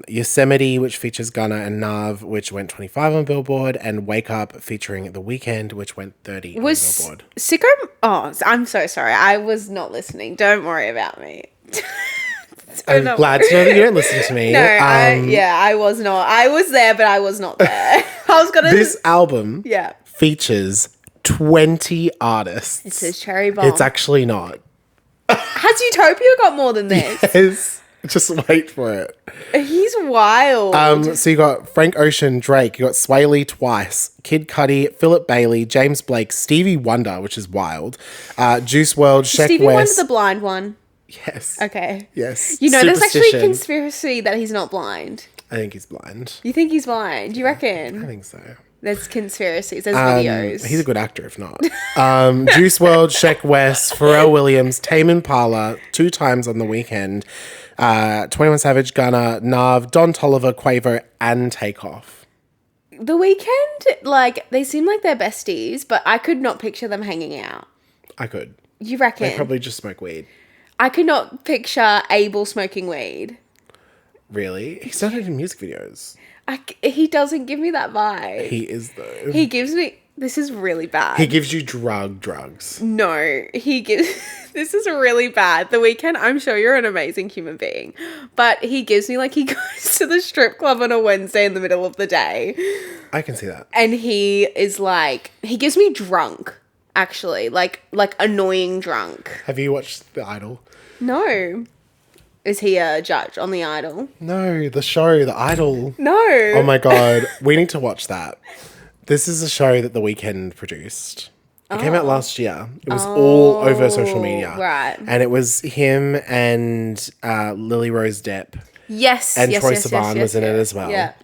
Yosemite, which features Gunna and Nav, which went 25 on Billboard. And Wake Up, featuring The Weeknd, which went 30 on Billboard. Sicko... Oh, I'm so sorry. I was not listening. Don't worry about me. I'm glad to know that you don't listen to me. No, I was not. I was there, but I was not there. I was gonna. This album Yeah. features 20 artists. It says Cherry Bomb. It's actually not. Has Utopia got more than this? Yes. Just wait for it. He's wild. So you got Frank Ocean, Drake, you got Sway Lee twice, Kid Cudi, Philip Bailey, James Blake, Stevie Wonder, which is wild, Juice WRLD, Sheck Stevie West. Wonder's the blind one. Yes. Okay. Yes. You know, there's actually a Superstition. conspiracy that he's not blind. I think he's blind. You think he's blind? Do you reckon? I think so. There's conspiracies. There's videos. He's a good actor, if not. Juice WRLD, Sheck West, Pharrell Williams, Tame Impala, 2 times on the weekend, 21 Savage, Gunna, Nav, Don Toliver, Quavo, and Takeoff. The Weeknd, like, they seem like they're besties, but I could not picture them hanging out. I could. You reckon? They probably just smoke weed. I could not picture Abel smoking weed. Really? He started in music videos. He doesn't give me that vibe. He is, though. He gives me... This is really bad. He gives you drugs. No, he gives... This is really bad. The Weeknd, I'm sure you're an amazing human being. But he gives me, like, he goes to the strip club on a Wednesday in the middle of the day. I can see that. And he is, like... He gives me drunk, actually. Like annoying drunk. Have you watched The Idol? No. Is he a judge on The Idol? No, the show, The Idol. No. Oh my God. We need to watch that. This is a show that The Weeknd produced. It came out last year. It was all over social media. Right. And it was him and Lily Rose Depp. Yes. And yes, Troye yes, Sivan yes, was in it yes. as well. Yeah.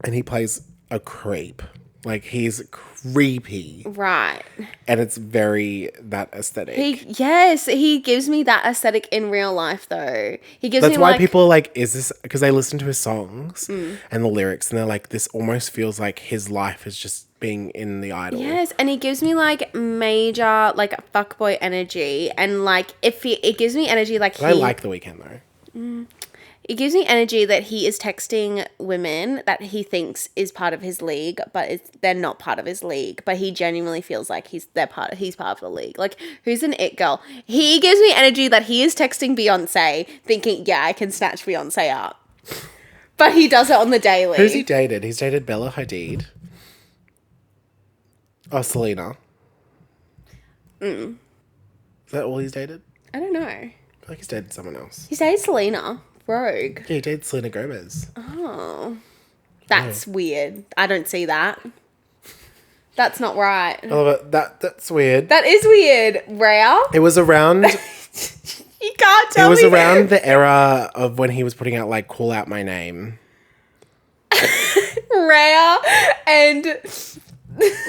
And he plays a creep. Like, he's creepy. Right. And it's very that aesthetic. He gives me that aesthetic in real life, though. He gives That's me why like, people are like, is this... Because they listen to his songs and the lyrics, and they're like, this almost feels like his life is just being in The Idol. Yes, and he gives me like major like fuckboy energy, and like it gives me energy like But I like The Weeknd, though. It gives me energy that he is texting women that he thinks is part of his league, but they're not part of his league. But he genuinely feels like he's part of the league. Like, who's an it girl? He gives me energy that he is texting Beyonce, thinking, yeah, I can snatch Beyonce up. But he does it on the daily. Who's he dated? He's dated Bella Hadid. Oh, Selena. Is that all he's dated? I don't know. I feel like he's dated someone else. He dated Selena. Rogue. Yeah, he dated Selena Gomez. Oh. That's weird. I don't see that. That's not right. I love it. That's weird. That is weird. Rhea? It was around... You can't tell It was me. around the era of when he was putting out, like, Call Out My Name. Rhea and...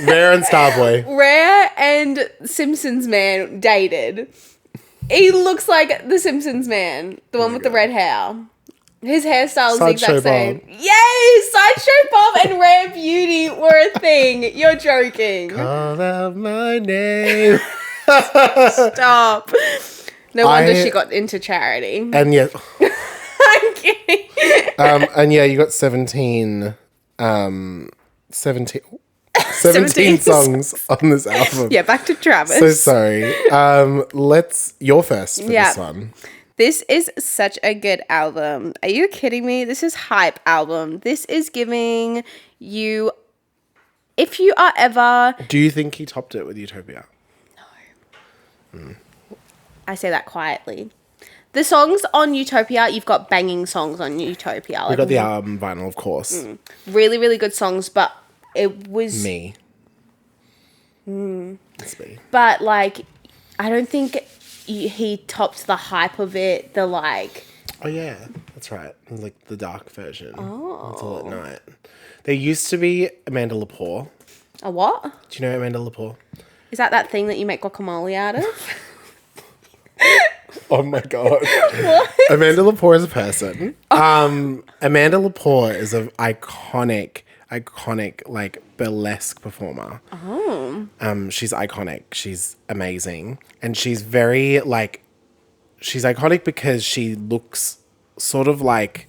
Rare and Starboy. Rhea and Simpsons man dated. He looks like the Simpsons man. The one with the red hair. His hairstyle is the exact Sideshow same. Bob. Yes! Sideshow Bob and Rare Beauty were a thing. You're joking. Call out my name. Stop. No wonder I- she got into charity. And yeah... I'm kidding. and yeah, you got 17 17 songs on this album. Yeah, back to Travis. So sorry. You're first for Yeah. this one. This is such a good album. Are you kidding me? This is hype album. This is giving you, if you are ever... Do you think he topped it with Utopia? I say that quietly. The songs on Utopia, you've got banging songs on Utopia. We got the album vinyl, of course. Really, really good songs, but it was... Me. It's me. But, like, I don't think he topped the hype of it, the, like... Oh, yeah. That's right. It was like the dark version. Oh. It's all at night. There used to be Amanda Lepore. A what? Do you know Amanda Lepore? Is that thing that you make guacamole out of? Oh my God. Amanda Lepore is a person. Amanda Lepore is an iconic, like, burlesque performer. Oh. She's iconic. She's amazing. And she's very, like, she's iconic because she looks sort of like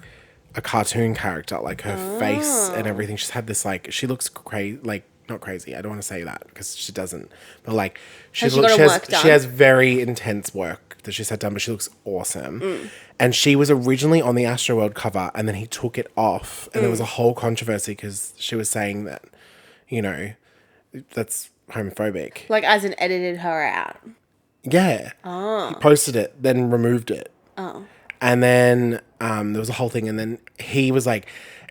a cartoon character, like her face and everything. She's had this, like, she looks crazy, like, not crazy. I don't want to say that because she doesn't. But like, she got her work done? She has very intense work that she's had done, but she looks awesome. And she was originally on the Astroworld cover, and then he took it off, and there was a whole controversy because she was saying that, you know, that's homophobic. Like, as in edited her out. Yeah. Oh. He posted it, then removed it. Oh. And then there was a whole thing, and then he was like,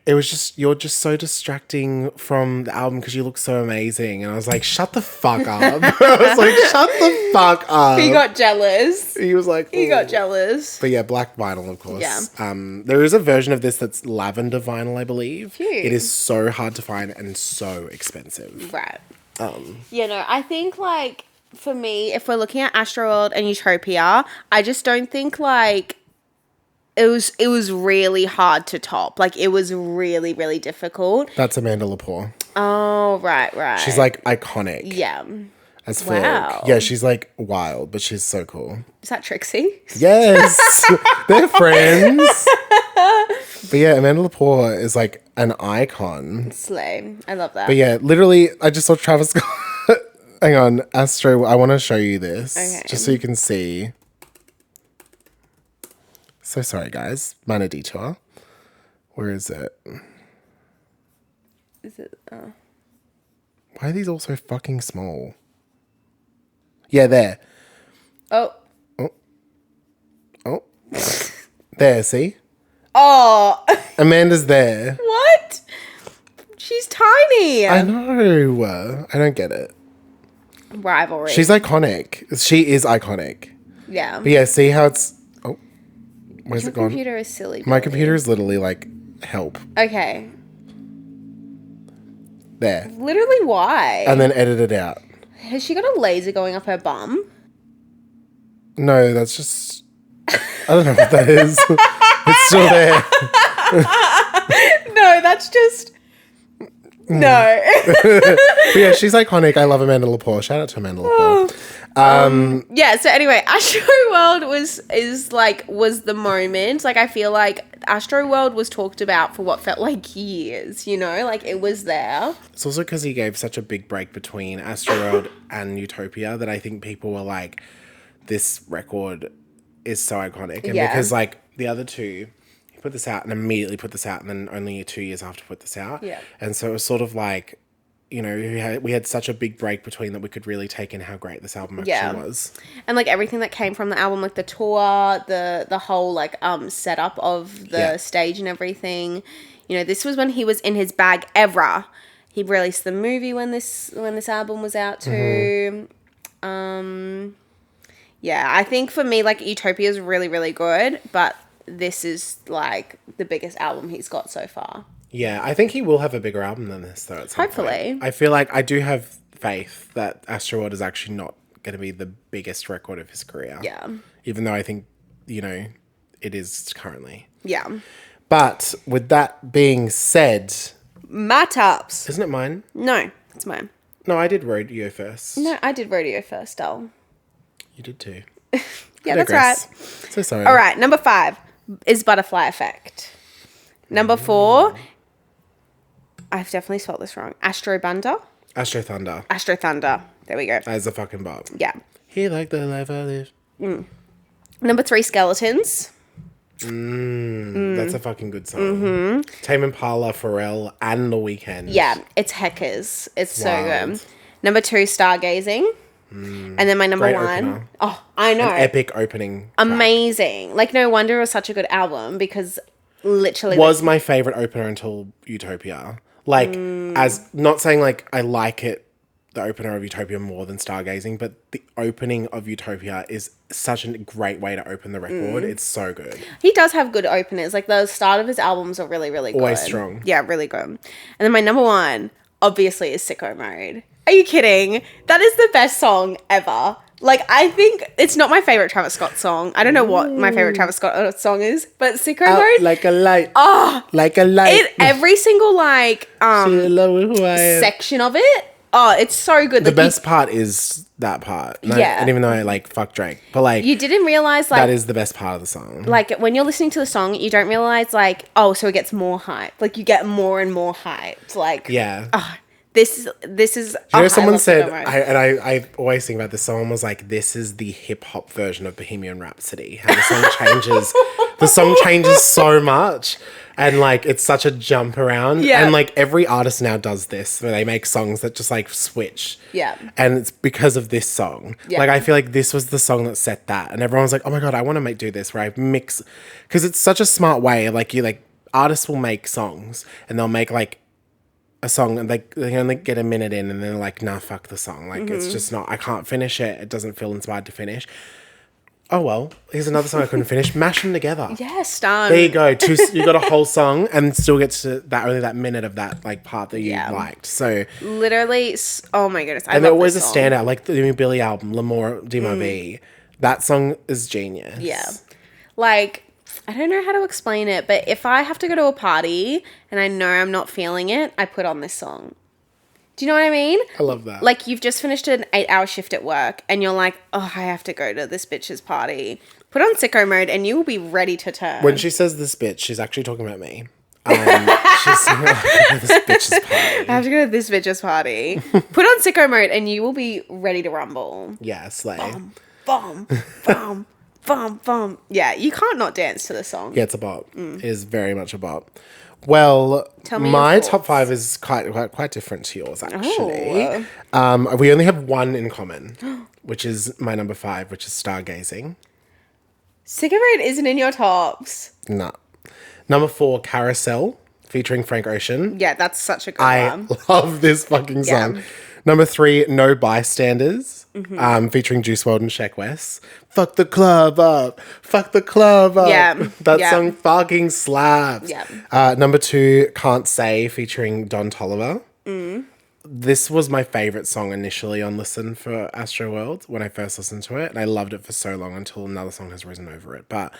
it was just, you're just so distracting from the album because you look so amazing. And I was like, shut the fuck up. I was like, shut the fuck up. He got jealous. He was like, He got jealous. But yeah, black vinyl, of course. Yeah. There is a version of this that's lavender vinyl, I believe. Cute. It is so hard to find and so expensive. Right. You know, I think, like, for me, if we're looking at Astroworld and Utopia, I just don't think, like, it was really hard to top. Like, it was really, really difficult. That's Amanda Lepore. Oh, right. She's, like, iconic. Yeah. As for, wow. Yeah, she's, like, wild, but she's so cool. Is that Trixie? Yes! They're friends! But yeah, Amanda Lepore is, like, an icon. Slay. I love that. But yeah, literally, I just saw Travis Scott. Hang on, Astro, I want to show you this. Okay. Just so you can see. So sorry, guys. Minor detour. Where is it? Is it? Oh. Why are these all so fucking small? Yeah, there. Oh. There, see? Oh. Amanda's there. What? She's tiny. I know. I don't get it. Rivalry. She's iconic. She is iconic. Yeah. But yeah, see how it's... Oh. Where's it gone? My computer is silly. My computer is literally like, help. Okay. There. Literally why? And then edit it out. Has she got a laser going up her bum? No, that's just... I don't know what that is. It's still there. No, that's just... No. But yeah, she's iconic. I love Amanda Lepore. Shout out to Amanda Lepore. Yeah, so anyway, Astroworld was the moment. Like, I feel like Astroworld was talked about for what felt like years, you know? Like, it was there. It's also because he gave such a big break between Astroworld and Utopia that I think people were like, this record is so iconic. And because, like, the other two... put this out and immediately put this out and then only 2 years after put this out. Yeah. And so it was sort of like, you know, we had such a big break between that we could really take in how great this album actually was. And like everything that came from the album, like the tour, the whole like setup of the stage and everything. You know, this was when he was in his bag era. He released the movie when this album was out too. Yeah, I think for me, like, Utopia is really, really good, but this is like the biggest album he's got so far. Yeah, I think he will have a bigger album than this though at some Hopefully. point. I feel like I do have faith that Astroworld is actually not going to be the biggest record of his career. Yeah. Even though I think, you know, it is currently. Yeah. But with that being said... My tops. Isn't it mine? No, it's mine. No, I did Rodeo first. No, I did Rodeo first, doll. You did too. Yeah, that's right. So sorry. All right, number 5 is Butterfly Effect. Number 4, I've definitely spelled this wrong. Astro Thunder. Astro Thunder. Astro Thunder. There we go. That is a fucking bop. Yeah. He like the life I live. Number 3, Skeletons. That's a fucking good song. Tame Impala, Pharrell, and The Weeknd. Yeah, it's heckers. It's so good. Number 2, Stargazing. And then my number Great 1. opener. Oh, I know. An epic opening. Amazing. Track. Like, no wonder it was such a good album because literally... Was my favourite opener until Utopia. Like, as... Not saying, like, I like it, the opener of Utopia more than Stargazing, but the opening of Utopia is such a great way to open the record. It's so good. He does have good openers. Like, the start of his albums are really, really good. Always strong. Yeah, really good. And then my number 1, obviously, is Sicko Mode. Are you kidding? That is the best song ever. Like, I think it's not my favorite Travis Scott song. I don't know what my favorite Travis Scott song is, but Sicko Mode. Like a light. Oh, like a light. Every single like section of it. Oh, it's so good. The best part is that part. No, yeah. And even though I like fuck Drake, but like you didn't realize like that is the best part of the song. Like when you're listening to the song, you don't realize like, oh, so it gets more hype. Like you get more and more hyped. Like yeah. This is. You know, someone said, I always think about this. Someone was like, "This is the hip hop version of Bohemian Rhapsody." How the song changes, so much, and like it's such a jump around. Yeah. And like every artist now does this, where they make songs that just like switch. Yeah. And it's because of this song. Yeah. Like I feel like this was the song that set that, and everyone's like, "Oh my god, I want to do this." Where I mix, because it's such a smart way. Like artists will make songs, and they'll make like a song and they only get a minute in and they're like, nah, fuck the song. Like, it's just not, I can't finish it. It doesn't feel inspired to finish. Oh, well, here's another song I couldn't finish. Mash them together. Yes, done. There you go. You got a whole song and still gets to only that minute of that like part that you liked. So literally, oh my goodness. And they're always a standout. Like the new Billy album, L'amour de ma vie. That song is genius. Yeah. Like, I don't know how to explain it, but if I have to go to a party and I know I'm not feeling it, I put on this song. Do you know what I mean? I love that. Like, you've just finished an 8-hour shift at work and you're like, oh, I have to go to this bitch's party. Put on sicko mode and you will be ready to turn. When she says this bitch, she's actually talking about me. She's this bitch's party. I have to go to this bitch's party. Put on sicko mode and you will be ready to rumble. Yeah, slay. Bum, bum, bum. Bum, bum. Yeah, you can't not dance to the song. Yeah, it's a bop. It is very much a bop. Well, my top 5 is quite different to yours, actually. Oh. We only have one in common, which is my number 5, which is Stargazing. Cigarette isn't in your tops. No. Number 4, Carousel, featuring Frank Ocean. Yeah, that's such a good one. I love this fucking song. Yeah. Number 3, No Bystanders, featuring Juice WRLD and Sheck West. Fuck the club up. Fuck the club up. Yeah. That song fucking slaps. Yeah. Number 2, Can't Say, featuring Don Toliver. This was my favorite song initially on Listen for Astro World when I first listened to it. And I loved it for so long until another song has risen over it. But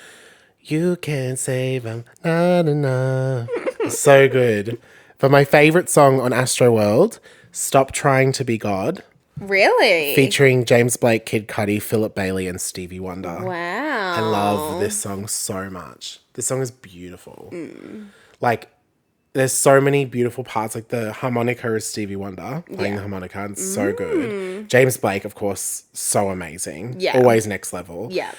you can't save them. Na, na, na. So good. But my favorite song on Astro World, Stop Trying to Be God. Really? Featuring James Blake, Kid Cudi, Philip Bailey, and Stevie Wonder. Wow. I love this song so much. This song is beautiful. Like, there's so many beautiful parts. Like, the harmonica is Stevie Wonder playing the harmonica. And it's so good. James Blake, of course, so amazing. Yeah. Always next level. Yeah.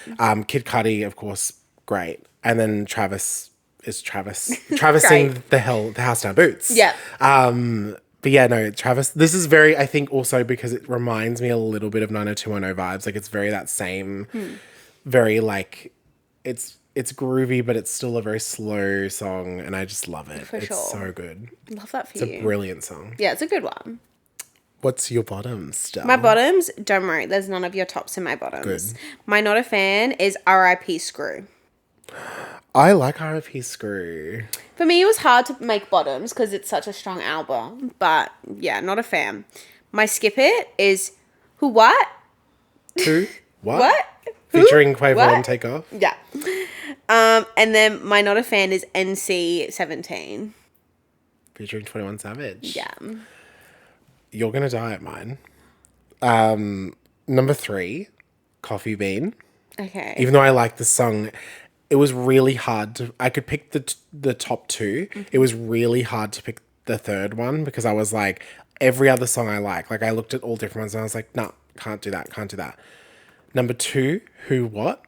Kid Cudi, of course, great. And then Travis Travising the House Down Boots. Yeah. But yeah, no, Travis, this is very, I think also because it reminds me a little bit of 90210 vibes. Like, it's very that same, very like, it's groovy, but it's still a very slow song. And I just love it. It's so good. Love that for you. It's a brilliant song. Yeah, it's a good one. What's your bottoms, Stella? My bottoms, don't worry, there's none of your tops in my bottoms. Good. My not a fan is R.I.P. Screw. I like R.I.P. Screw. For me, it was hard to make bottoms because it's such a strong album. But yeah, not a fan. My skip it is Who What? Who? What? What? Featuring Quavo and Takeoff. Yeah. And then my not a fan is NC-17. Featuring 21 Savage. Yeah. You're gonna die at mine. Number 3, Coffee Bean. Okay. Even though I like the song, it was really hard to. I could pick the top 2. It was really hard to pick the third one because I was like, every other song I like. Like, I looked at all different ones and I was like, nah, can't do that. Number 2, Who What?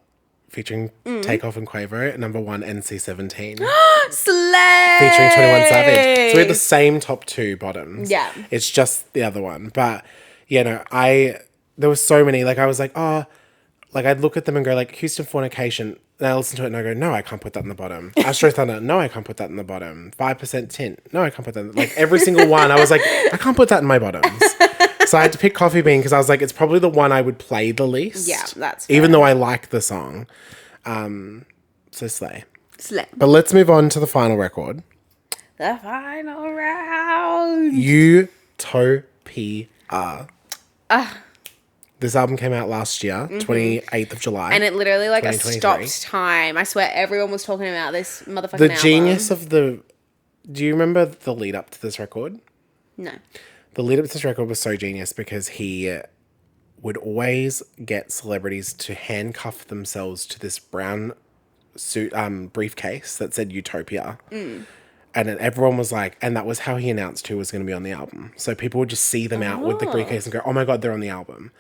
Featuring Takeoff and Quavo. Number 1, NC-17. Slay! Featuring 21 Savage. So we had the same top 2 bottoms. Yeah. It's just the other one. But, you know, there was so many. Like, I was like, oh, like, I'd look at them and go, like, Houston Fornication. And I listen to it and I go, no, I can't put that in the bottom. Astro Thunder, no, I can't put that in the bottom. 5% Tint, no, I can't put that. Like, every single one, I was like, I can't put that in my bottoms. So I had to pick Coffee Bean because I was like, it's probably the one I would play the least. Yeah, that's fair. Even though I like the song. So slay. Slay. But let's move on to the final record. The final round. Utopia. This album came out last year, 28th of July. And it literally like stopped time. I swear everyone was talking about this motherfucking The album. genius of the... Do you remember the lead up to this record? No. The lead up to this record was so genius because he would always get celebrities to handcuff themselves to this brown suit briefcase that said Utopia. And then everyone was like, and that was how he announced who was going to be on the album. So people would just see them out with the briefcase and go, oh my God, they're on the album.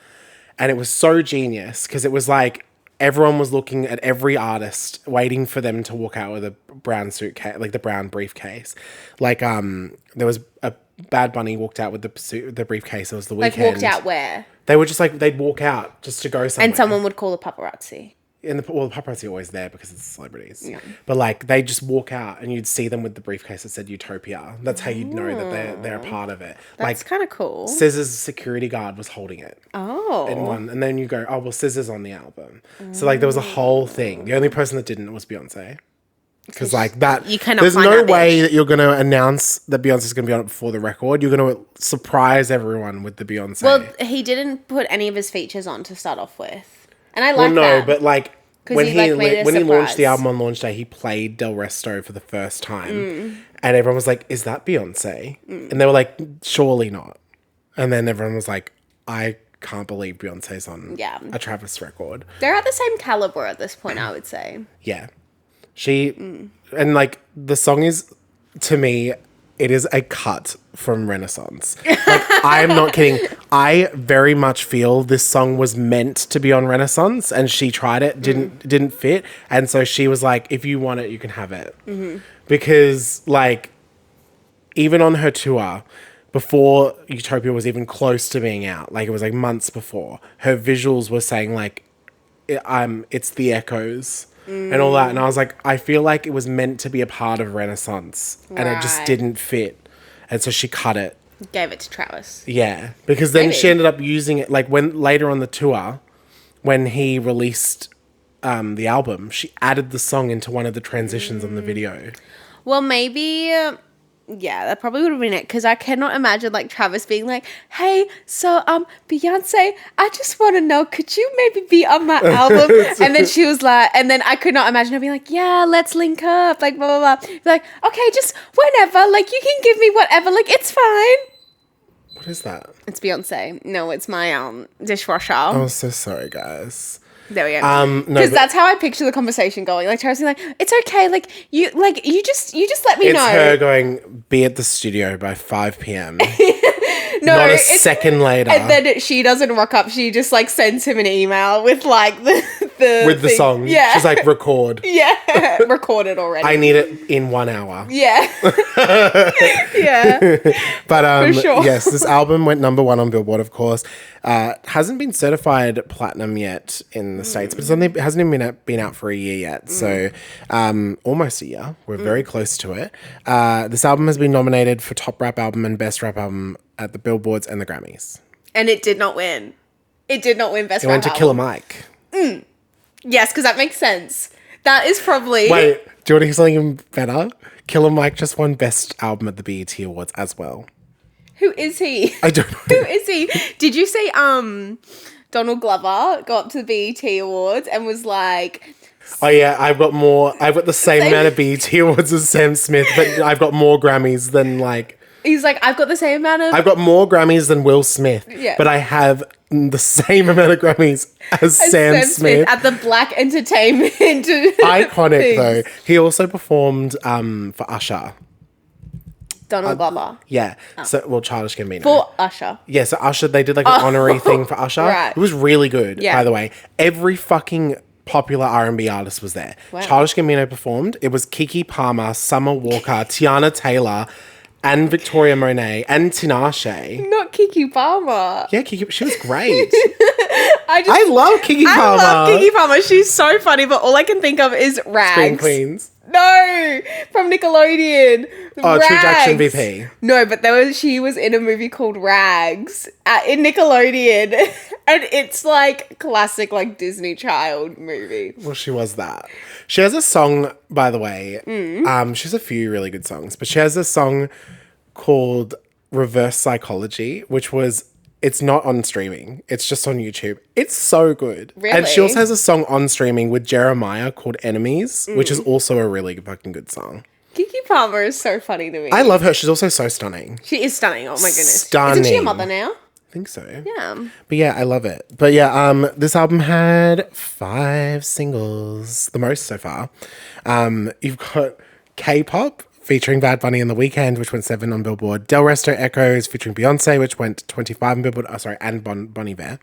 And it was so genius because it was like everyone was looking at every artist, waiting for them to walk out with a brown suitcase, like the brown briefcase. Like there was a Bad Bunny walked out with the briefcase. It was the weekend. Like walked out where? They were just like, they'd walk out just to go somewhere. And someone would call the paparazzi. And the paparazzi are always there because it's celebrities. Yeah. But like they just walk out and you'd see them with the briefcase that said Utopia. That's how you'd know that they're a part of it. That's like, kind of cool. SZA's security guard was holding it. Oh. In one, and then you go, oh well, SZA's on the album. So like there was a whole thing. The only person that didn't was Beyonce. Because like that, you cannot. There's find no that way bitch. that you're going to announce that Beyonce's going to be on it before the record. You're going to surprise everyone with the Beyonce. Well, he didn't put any of his features on to start off with, and I like that. Well, no, but like. When he he launched the album on launch day, he played Del Resto for the first time. And everyone was like, is that Beyonce? And they were like, surely not. And then everyone was like, I can't believe Beyonce's on a Travis record. They're at the same caliber at this point, I would say. Yeah. And like the song is, to me, it is a cut from Renaissance. Like, I'm not kidding. I very much feel this song was meant to be on Renaissance, and she tried it, didn't fit, and so she was like, "If you want it, you can have it." Because like, even on her tour, before Utopia was even close to being out, like it was like months before, her visuals were saying like, "It's the echoes." And all that. And I was like, I feel like it was meant to be a part of Renaissance. And it just didn't fit. And so she cut it. Gave it to Travis. Yeah. Because then she ended up using it, like when later on the tour, when he released the album, she added the song into one of the transitions on the video. Well, maybe... yeah, that probably would have been it. Because I cannot imagine, like, Travis being like, hey, so, Beyonce, I just want to know, could you maybe be on my album? And then she was like, and then I could not imagine her being like, yeah, let's link up, like, blah, blah, blah. Be like, okay, just whenever, like, you can give me whatever, like, it's fine. What is that? It's Beyonce. No, it's my, dishwasher. I'm so sorry, guys. There we go. Because that's how I picture the conversation going. Like Travis being like, "It's okay. Like you just let me know." It's her going, be at the studio by 5 p.m. No, not a second later. And then she doesn't rock up. She just like sends him an email with like the song. Yeah, she's like, record. Yeah, recorded already. I need it in 1 hour. Yeah, yeah. But for sure. Yes, this album went #1 on Billboard, of course. Hasn't been certified platinum yet in the States, but it hasn't even been out for a year yet. So almost a year. We're very close to it. This album has been nominated for Top Rap Album and Best Rap Album at the Billboards and the Grammys. And it did not win. It did not win Best Rap It went to Album. Killer Mike. Yes, because that makes sense. That is probably... Wait, do you want to hear something even better? Killer Mike just won Best Album at the BET Awards as well. Who is he? I don't know. Who is he? Did you see Donald Glover go up to the BET Awards and was like... Oh yeah, I've got the same amount of BET Awards as Sam Smith, but I've got more Grammys than like... He's like, I've got the same amount of... I've got more Grammys than Will Smith, but I have the same amount of Grammys as Sam Smith. At the Black Entertainment. Iconic though. He also performed for Usher. Donald Glover. Yeah. So, Childish Gambino. For Usher. Yeah, so Usher, they did like an honorary thing for Usher. Right. It was really good, Yeah. by the way. Every fucking popular R&B artist was there. Wow. Childish Gambino performed. It was Keke Palmer, Summer Walker, Tiana Taylor, and Victoria Monet, and Tinashe. Not Keke Palmer. Yeah, Keke, she was great. I love Keke Palmer. I love Keke Palmer. She's so funny, but all I can think of is Rags. Scream Queens. No, from Nickelodeon. Oh, Rags. True Jackson VP. No, but she was in a movie called Rags in Nickelodeon, and it's like classic like Disney child movie. Well, she was that. She has a song, by the way. She has a few really good songs, but she has a song called Reverse Psychology, which it's not on streaming. It's just on YouTube. It's so good. Really? And she also has a song on streaming with Jeremiah called Enemies, which is also a really fucking good song. Keke Palmer is so funny to me. I love her. She's also so stunning. She is stunning. Oh my goodness. Stunning. Isn't she a mother now? I think so. Yeah. But yeah, I love it. But yeah, this album had 5 singles, the most so far. You've got K-pop featuring Bad Bunny and The Weeknd, which went 7 on Billboard. Del Resto Echoes featuring Beyonce, which went 25 on Billboard. Oh, sorry, and Bonnie Bear.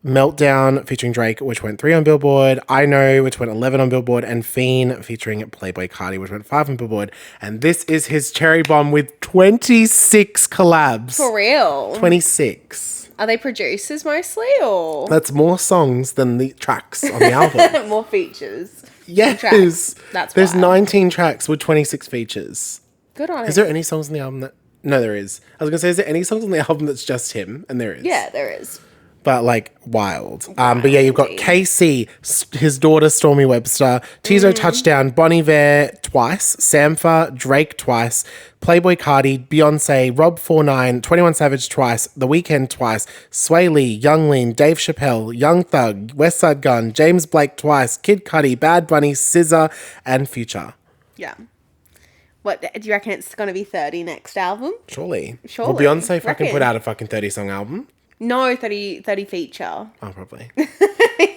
Meltdown featuring Drake, which went 3 on Billboard. I Know, which went 11 on Billboard. And Fiend featuring Playboi Carti, which went 5 on Billboard. And this is his cherry bomb with 26 collabs. For real? 26. Are they producers mostly, or? That's more songs than the tracks on the album. More features. Yes. Tracks. That's There's wild. 19 tracks with 26 features. Good on him. Is there any songs on the album that... No, there is. I was going to say, is there any songs on the album that's just him? And there is. Yeah, there is. But like wild. But yeah, you've got KC, his daughter Stormy Webster, Tizo Touchdown, Bonnie Bear twice, Sampha, Drake twice, Playboi Carti, Beyonce, Rob 49, 21 Savage twice, The Weeknd twice, Sway Lee, Young Lean, Dave Chappelle, Young Thug, Westside Gun, James Blake twice, Kid Cudi, Bad Bunny, SZA, and Future. Yeah. What, do you reckon it's going to be 30 next album? Surely. Surely. Will Beyonce fucking Reckon. put out a fucking 30-song album? No, 30 feature. Oh, probably.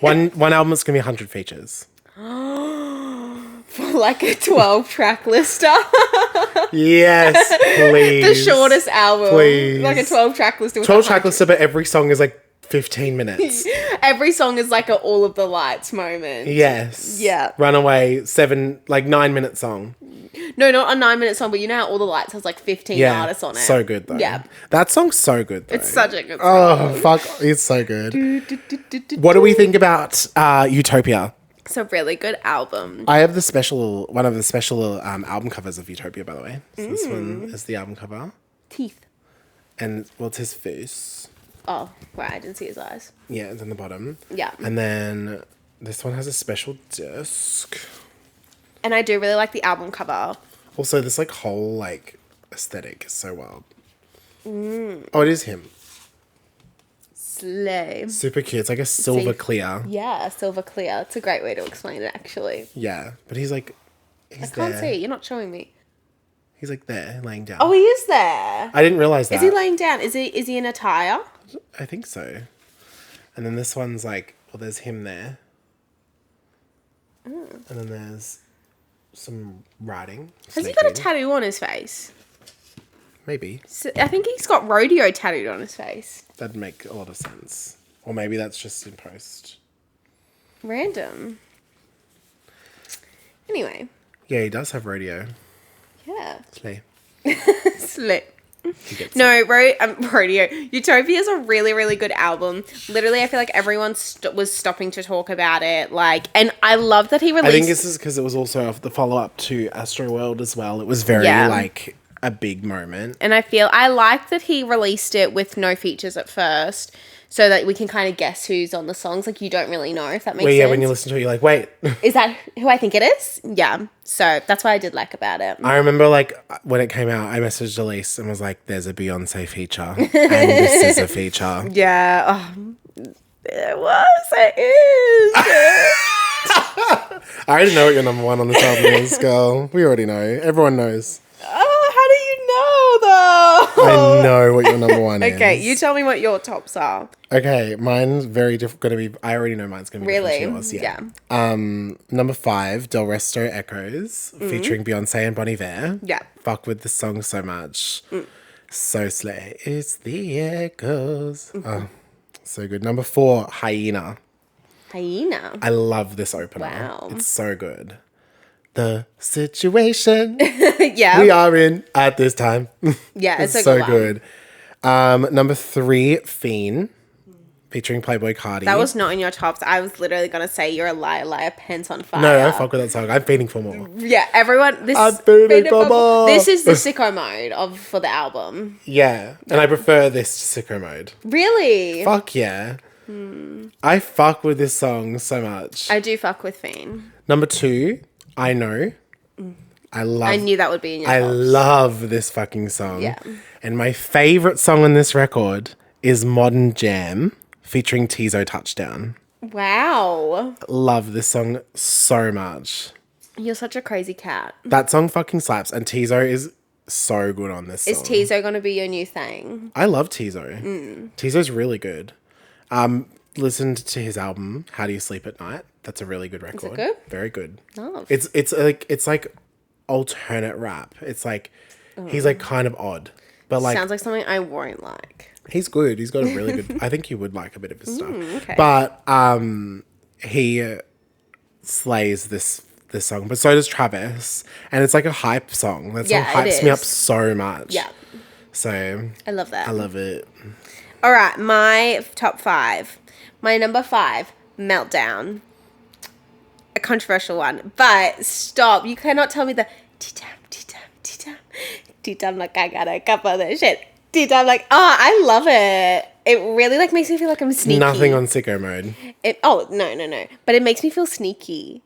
one album that's going to be 100 features. For like a 12-track lister. Yes, please. The shortest album. Please. Like a 12-track lister. 12-track lister, but every song is like 15 minutes. Every song is like a All of the Lights moment. Yes. Yeah. Runaway, 9-minute song. No, not a 9-minute song, but you know how All the Lights has like 15 Yeah. artists on it. So good, though. Yeah. That song's so good, though. It's such a good song. Oh, fuck. It's so good. What do we think about Utopia? It's a really good album. I have one of the special album covers of Utopia, by the way. So this one is the album cover. Teeth. And, well, it's his face. Oh, right, I didn't see his eyes. Yeah, it's in the bottom. Yeah. And then this one has a special disc. And I do really like the album cover. Also, this like whole like aesthetic is so wild. Oh, it is him. Slay. Super cute. It's like a silver clear. Yeah, silver clear. It's a great way to explain it, actually. Yeah, but he's like, I can't see. You're not showing me. He's like there, laying down. Oh, he is there. I didn't realize that. Is he laying down? Is he in attire? I think so. And then this one's like, well, there's him there. And then there's some writing. Has he got a snaking. tattoo on his face? Maybe. So, I think he's got Rodeo tattooed on his face. That'd make a lot of sense. Or maybe that's just in post. Random. Anyway. Yeah, he does have Rodeo. Yeah. Slay. Slip. He gets it. No, Rodeo. Utopia is a really, really good album. Literally, I feel like everyone was stopping to talk about it. Like, and I love that he released. I think this is because it was also the follow-up to Astro World as well. It was very, like, a big moment. And I like that he released it with no features at first, so that we can kind of guess who's on the songs. Like, you don't really know, if that makes sense. Yeah, when you listen to it, you're like, wait. Is that who I think it is? Yeah. So that's what I did like about it. I remember, like, when it came out, I messaged Elise and was like, there's a Beyonce feature. And this is a feature. Yeah. Oh, it is. I already know what your number one on this album is, girl. We already know. Everyone knows. Oh, how do you know, though? I know what your number one is. Okay, you tell me what your tops are. Okay, mine's very different. Going to be. I already know mine's going to be Really? different to yours. Yeah. Number 5, Del Resto Echoes, featuring Beyonce and Bonnie Bear. Yeah. Fuck with the song so much. So slay. It's the echoes. Oh, so good. Number 4, Hyena. Hyena. I love this opener. Wow. It's so good. The situation Yeah. we are in at this time. Yeah, it's a so good one. good. Number 3, Fiend, featuring Playboi Carti. That was not in your tops. I was literally going to say you're a liar, liar, pants on fire. No, I fuck with that song. I'm feeding for more. Yeah, everyone. I'm feeding for more. This is the sicko mode for the album. Yeah, and I prefer this to Sicko Mode. Really? Fuck yeah. I fuck with this song so much. I do fuck with Fiend. Number 2, I Know. I knew that would be in your I tops. love this fucking song. Yeah. And my favorite song on this record is Modern Jam, featuring Tizo Touchdown. Wow. Love this song so much. You're such a crazy cat. That song fucking slaps, and Tizo is so good on this song. Is Tizo going to be your new thing? I love Tizo. Tizo's really good. Listened to his album, How Do You Sleep at Night? That's a really good record. good? Very good. Love. It's like alternate rap. It's like he's like kind of odd, but like Sounds like something I won't like. he's good. He's got a really good. I think you would like a bit of his stuff. Okay. But he slays this song, but so does Travis, and it's like a hype song. That song Yeah, it hypes me up is. so much. Yeah. So I love that. I love it. All right, my top 5. My number 5, Meltdown. A controversial one, but stop. You cannot tell me the T-tam like I got a couple of that shit. T-tam like, oh, I love it. It really like makes me feel like I'm sneaky. Nothing on sicko mode. No. But it makes me feel sneaky.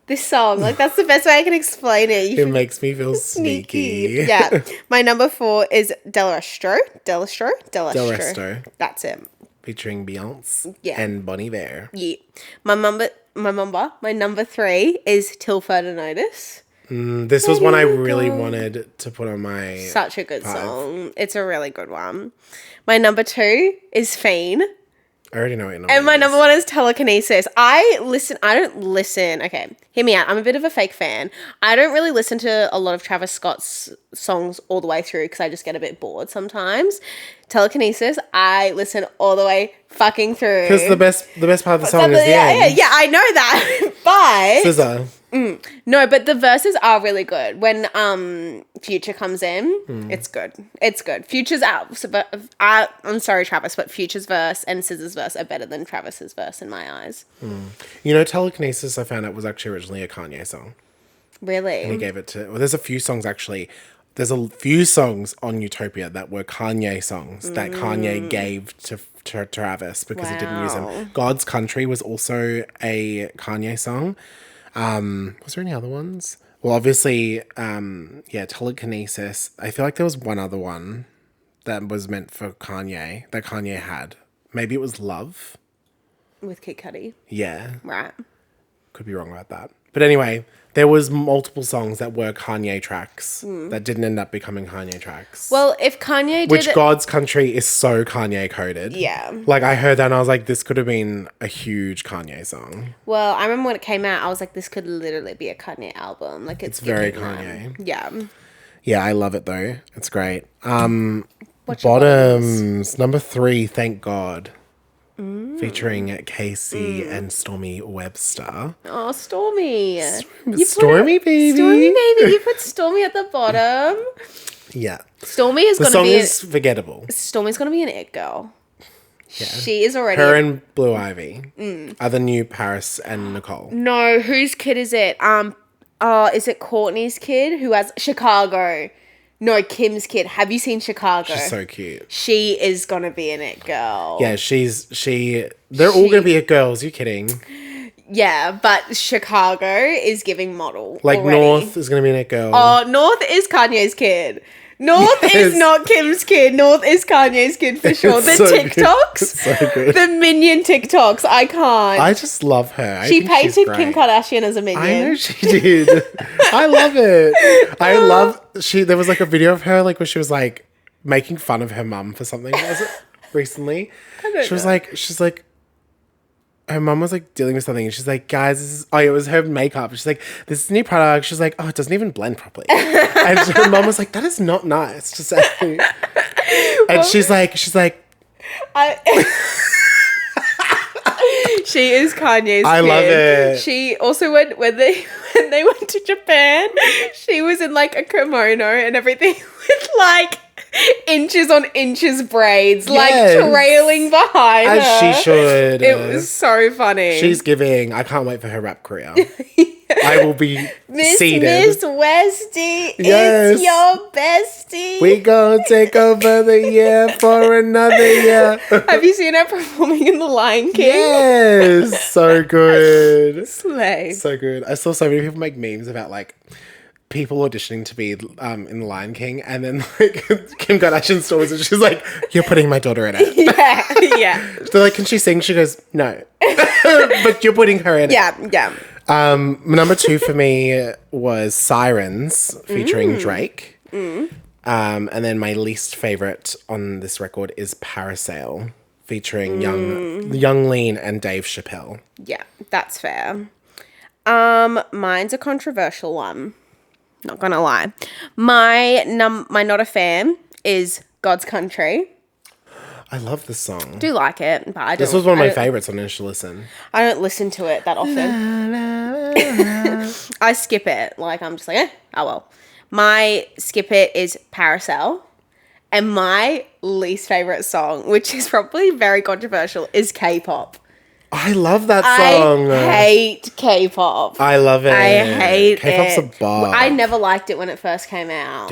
This song, like that's the best way I can explain it. It makes me feel sneaky. Yeah. My number 4 is Del Resto. Del Resto. That's it. Featuring Beyonce Yeah. and Bon Iver. Yeah. My number 3 is Till Further Notice. This was one I really wanted to put on my Such a good 5. song. It's a really good one. My number 2 is Fiend. I already know what your number And my is. number 1 is Telekinesis. I don't listen. Okay, hear me out. I'm a bit of a fake fan. I don't really listen to a lot of Travis Scott's songs all the way through because I just get a bit bored sometimes. Telekinesis, I listen all the way fucking through. Because the best part of the song is the end. Yeah, I know that. But SZA. no, but the verses are really good. When Future comes in, it's good. It's good. Future's out. I'm sorry, Travis, but Future's verse and SZA's verse are better than Travis's verse in my eyes. You know, Telekinesis, I found out, was actually originally a Kanye song. Really? And he gave it to... Well, there's a few songs, actually. There's a few songs on Utopia that were Kanye songs that Kanye gave to Travis because he didn't use Wow. them. God's Country was also a Kanye song. Was there any other ones? Well, obviously, Telekinesis. I feel like there was one other one that was meant for Kanye, that Kanye had. Maybe it was Love. With Kid Cudi. Yeah. Right. Could be wrong about that. But anyway, there was multiple songs that were Kanye tracks that didn't end up becoming Kanye tracks. Well, if Kanye did Which it... God's Country is so Kanye coded. Yeah. Like, I heard that and I was like, this could have been a huge Kanye song. Well, I remember when it came out, I was like, this could literally be a Kanye album. Like, it's very giving that. Kanye. Yeah. Yeah, I love it though. It's great. What's your Bottoms. Number 3, Thank God. Featuring Casey and Stormy Webster. Oh, Stormy. Stormy, baby. Stormy, baby. You put Stormy at the bottom. Yeah. Stormy is The going to song be... is forgettable. Stormy's going to be an it girl. Yeah. She is already... Her and Blue Ivy are the new Paris and Nicole. No, whose kid is it? Is it Courtney's kid who has Chicago? No, Kim's kid. Have you seen Chicago? She's so cute. She is gonna be an it girl. Yeah, they're all gonna be it girls. You kidding? Yeah, but Chicago is giving model. Like already. North is gonna be an it girl. Oh, North is Kanye's kid. North is not Kim's kid. North is Kanye's kid for sure. The It's so good. TikToks, It's so good. the minion TikToks. I can't. I just love her. She think she's painted Kim great. Kardashian as a minion. I know she did. I love it. I love there was like a video of her like where she was like making fun of her mum for something. Was it recently? She's like her mum was like dealing with something and she's like, guys, it was her makeup. She's like, this is a new product. She's like, oh, it doesn't even blend properly. And her mum was like, that is not nice to say. And she's like, she is Kanye's I kid. love it. She also when they went to Japan, she was in like a kimono and everything with like inches on inches braids, like trailing behind her. As she should. It was so funny. She's giving. I can't wait for her rap career. I will be seated. Miss Westy Yes. is your bestie. We gonna take over the year for another year. Have you seen her performing in The Lion King? Yes, so good. Slay. So good. I saw so many people make memes about like people auditioning to be in The Lion King, and then like Kim Kardashian stories, and she's like, "You're putting my daughter in it." Yeah. They're like, "Can she sing?" She goes, "No," but you're putting her in it. Yeah. Number 2 for me was Sirens featuring Drake. And then my least favorite on this record is Parasail featuring Young Lean and Dave Chappelle. Yeah, that's fair. Mine's a controversial one. Not gonna lie. My not a fan is God's Country. I love this song. I do like it, but I don't. This was one of my favorites on Initial Listen. I don't listen to it that often. I skip it. Like, I'm just like, oh well. My skip it is Paracel. And my least favorite song, which is probably very controversial, is K-pop. I love that song. I hate K-pop. I love it. I hate K-pop's it. a bar. I never liked it when it first came out.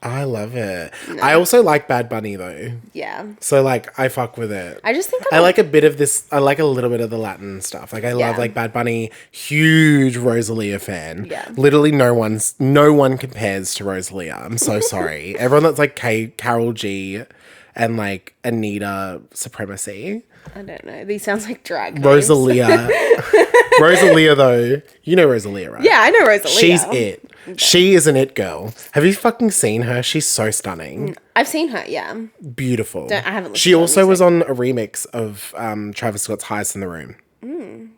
I love it. No. I also like Bad Bunny though. Yeah. So like I fuck with it. I just think I like a bit of this. I like a little bit of the Latin stuff. Like I love like Bad Bunny. Huge Rosalia fan. Yeah. Literally no one compares to Rosalia. I'm so sorry. Everyone that's like Carol G and like Anita Supremacy. I don't know. These sounds like drag names. Rosalia. Rosalia though. You know Rosalia, right? Yeah, I know Rosalia. She's it. Okay. She is an it girl. Have you fucking seen her? She's so stunning. I've seen her, yeah. Beautiful. I haven't listened She also was on a remix of Travis Scott's Highest in the Room.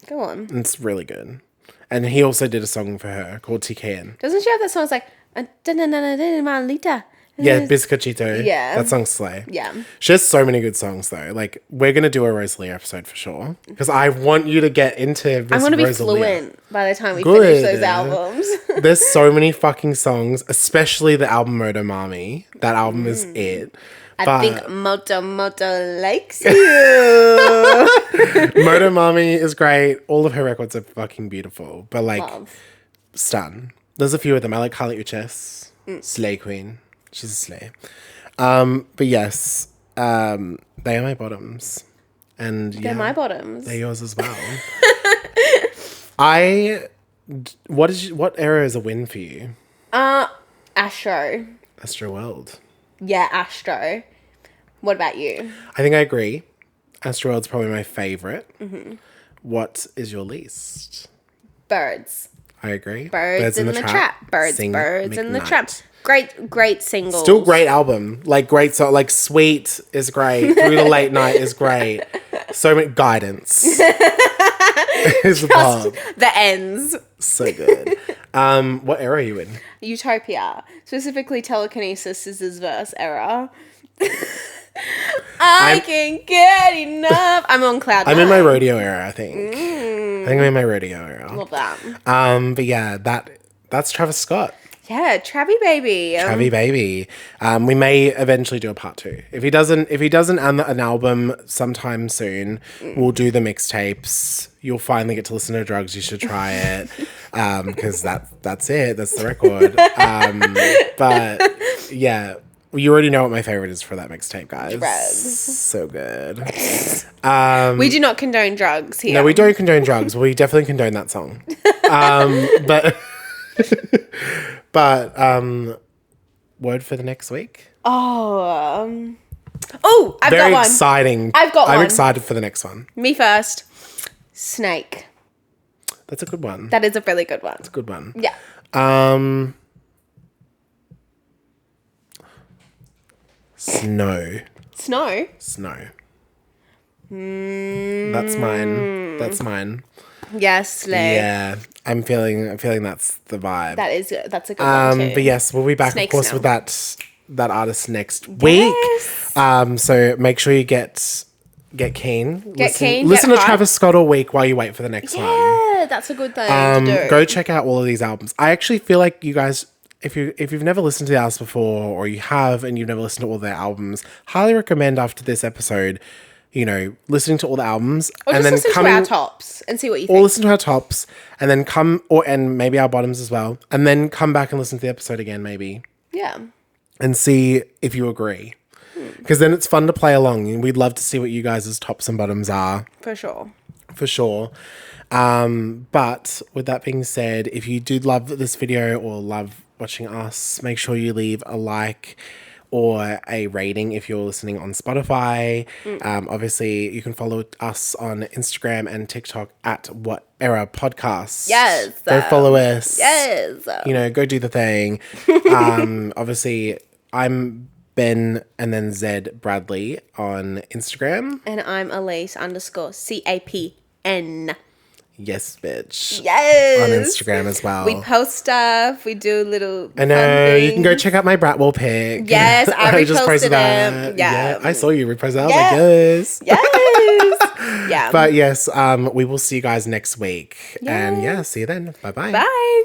Go on. It's really good. And he also did a song for her called TKN. Doesn't she have that song? It's like, Malita. Yeah, Bizcochito. Yeah. That song's slay. Yeah. She has so many good songs though. Like, we're going to do a Rosalia episode for sure. Because I want you to get into this. I'm going to be fluent by the time we finish those albums. There's so many fucking songs, especially the album Moto Mami. That album is it. I think Moto likes you. Moto Mami is great. All of her records are fucking beautiful. But like, stun. There's a few of them. I like Carly Uchis. Slay Queen. She's a slay. But yes, they are my bottoms. And they're my bottoms. They're yours as well. What era is a win for you? Astro. Astro World. Yeah, Astro. What about you? I think I agree. Astro World's probably my favorite. Mm-hmm. What is your least? Birds. I agree. Birds in the Trap. Birds in the Trap. Great singles. Still great album. Like great song. Like Sweet is great. Through the Late Night is great. So many Guidance. Is the ends. So good. What era are you in? Utopia. Specifically Telekinesis Scissors Verse era. I can't get enough. I'm on cloud 9. I'm in my Rodeo era, I think. I think I'm in my Rodeo era. Love that. But yeah, that's Travis Scott. Yeah, Travie Baby. Travie Baby. We may eventually do a part 2. If he doesn't an album sometime soon, we'll do the mixtapes. You'll finally get to listen to Drugs. You should try it. Because that's it. That's the record. But yeah, you already know what my favorite is for that mixtape, guys. Drugs. So good. We do not condone drugs here. No, we don't condone drugs. We definitely condone that song. But word for the next week? I've got one. Very exciting. I've got one. I'm excited for the next one. Me first. Snake. That's a good one. That is a really good one. It's a good one. Yeah. Snow. That's mine. Yes, slay. Yeah. I'm feeling that's the vibe. That's a good one too. But yes, we'll be back Snake of course Snow. with that artist next week. So make sure you get keen. Listen to Travis Scott all week while you wait for the next one. Yeah, that's a good thing to do. Go check out all of these albums. I actually feel like you guys, if you've never listened to the artists before, or you have and you've never listened to all their albums, highly recommend after this episode, listening to all the albums or and just then listen to our tops and see what you think. Or listen to our tops and then and maybe our bottoms as well, and then come back and listen to the episode again maybe. Yeah. And see if you agree. Because then it's fun to play along, and we'd love to see what you guys' tops and bottoms are. For sure. But with that being said, if you did love this video or love watching us, make sure you leave a like or a rating if you're listening on Spotify. Obviously, you can follow us on Instagram and TikTok at What Era Podcasts. Yes. Go follow us. Yes. Go do the thing. Obviously, I'm Ben and then Zed Bradley on Instagram. And I'm Elise _CAPN. Yes, bitch. Yes. On Instagram as well. We post stuff. We do little. I know. You can go check out my Bratwell pic. Yes, I reposted that. them. Yeah. I saw you repost that. I was like, yes. Yes. Yeah. But yes, we will see you guys next week. And yeah, see you then. Bye-bye. Bye.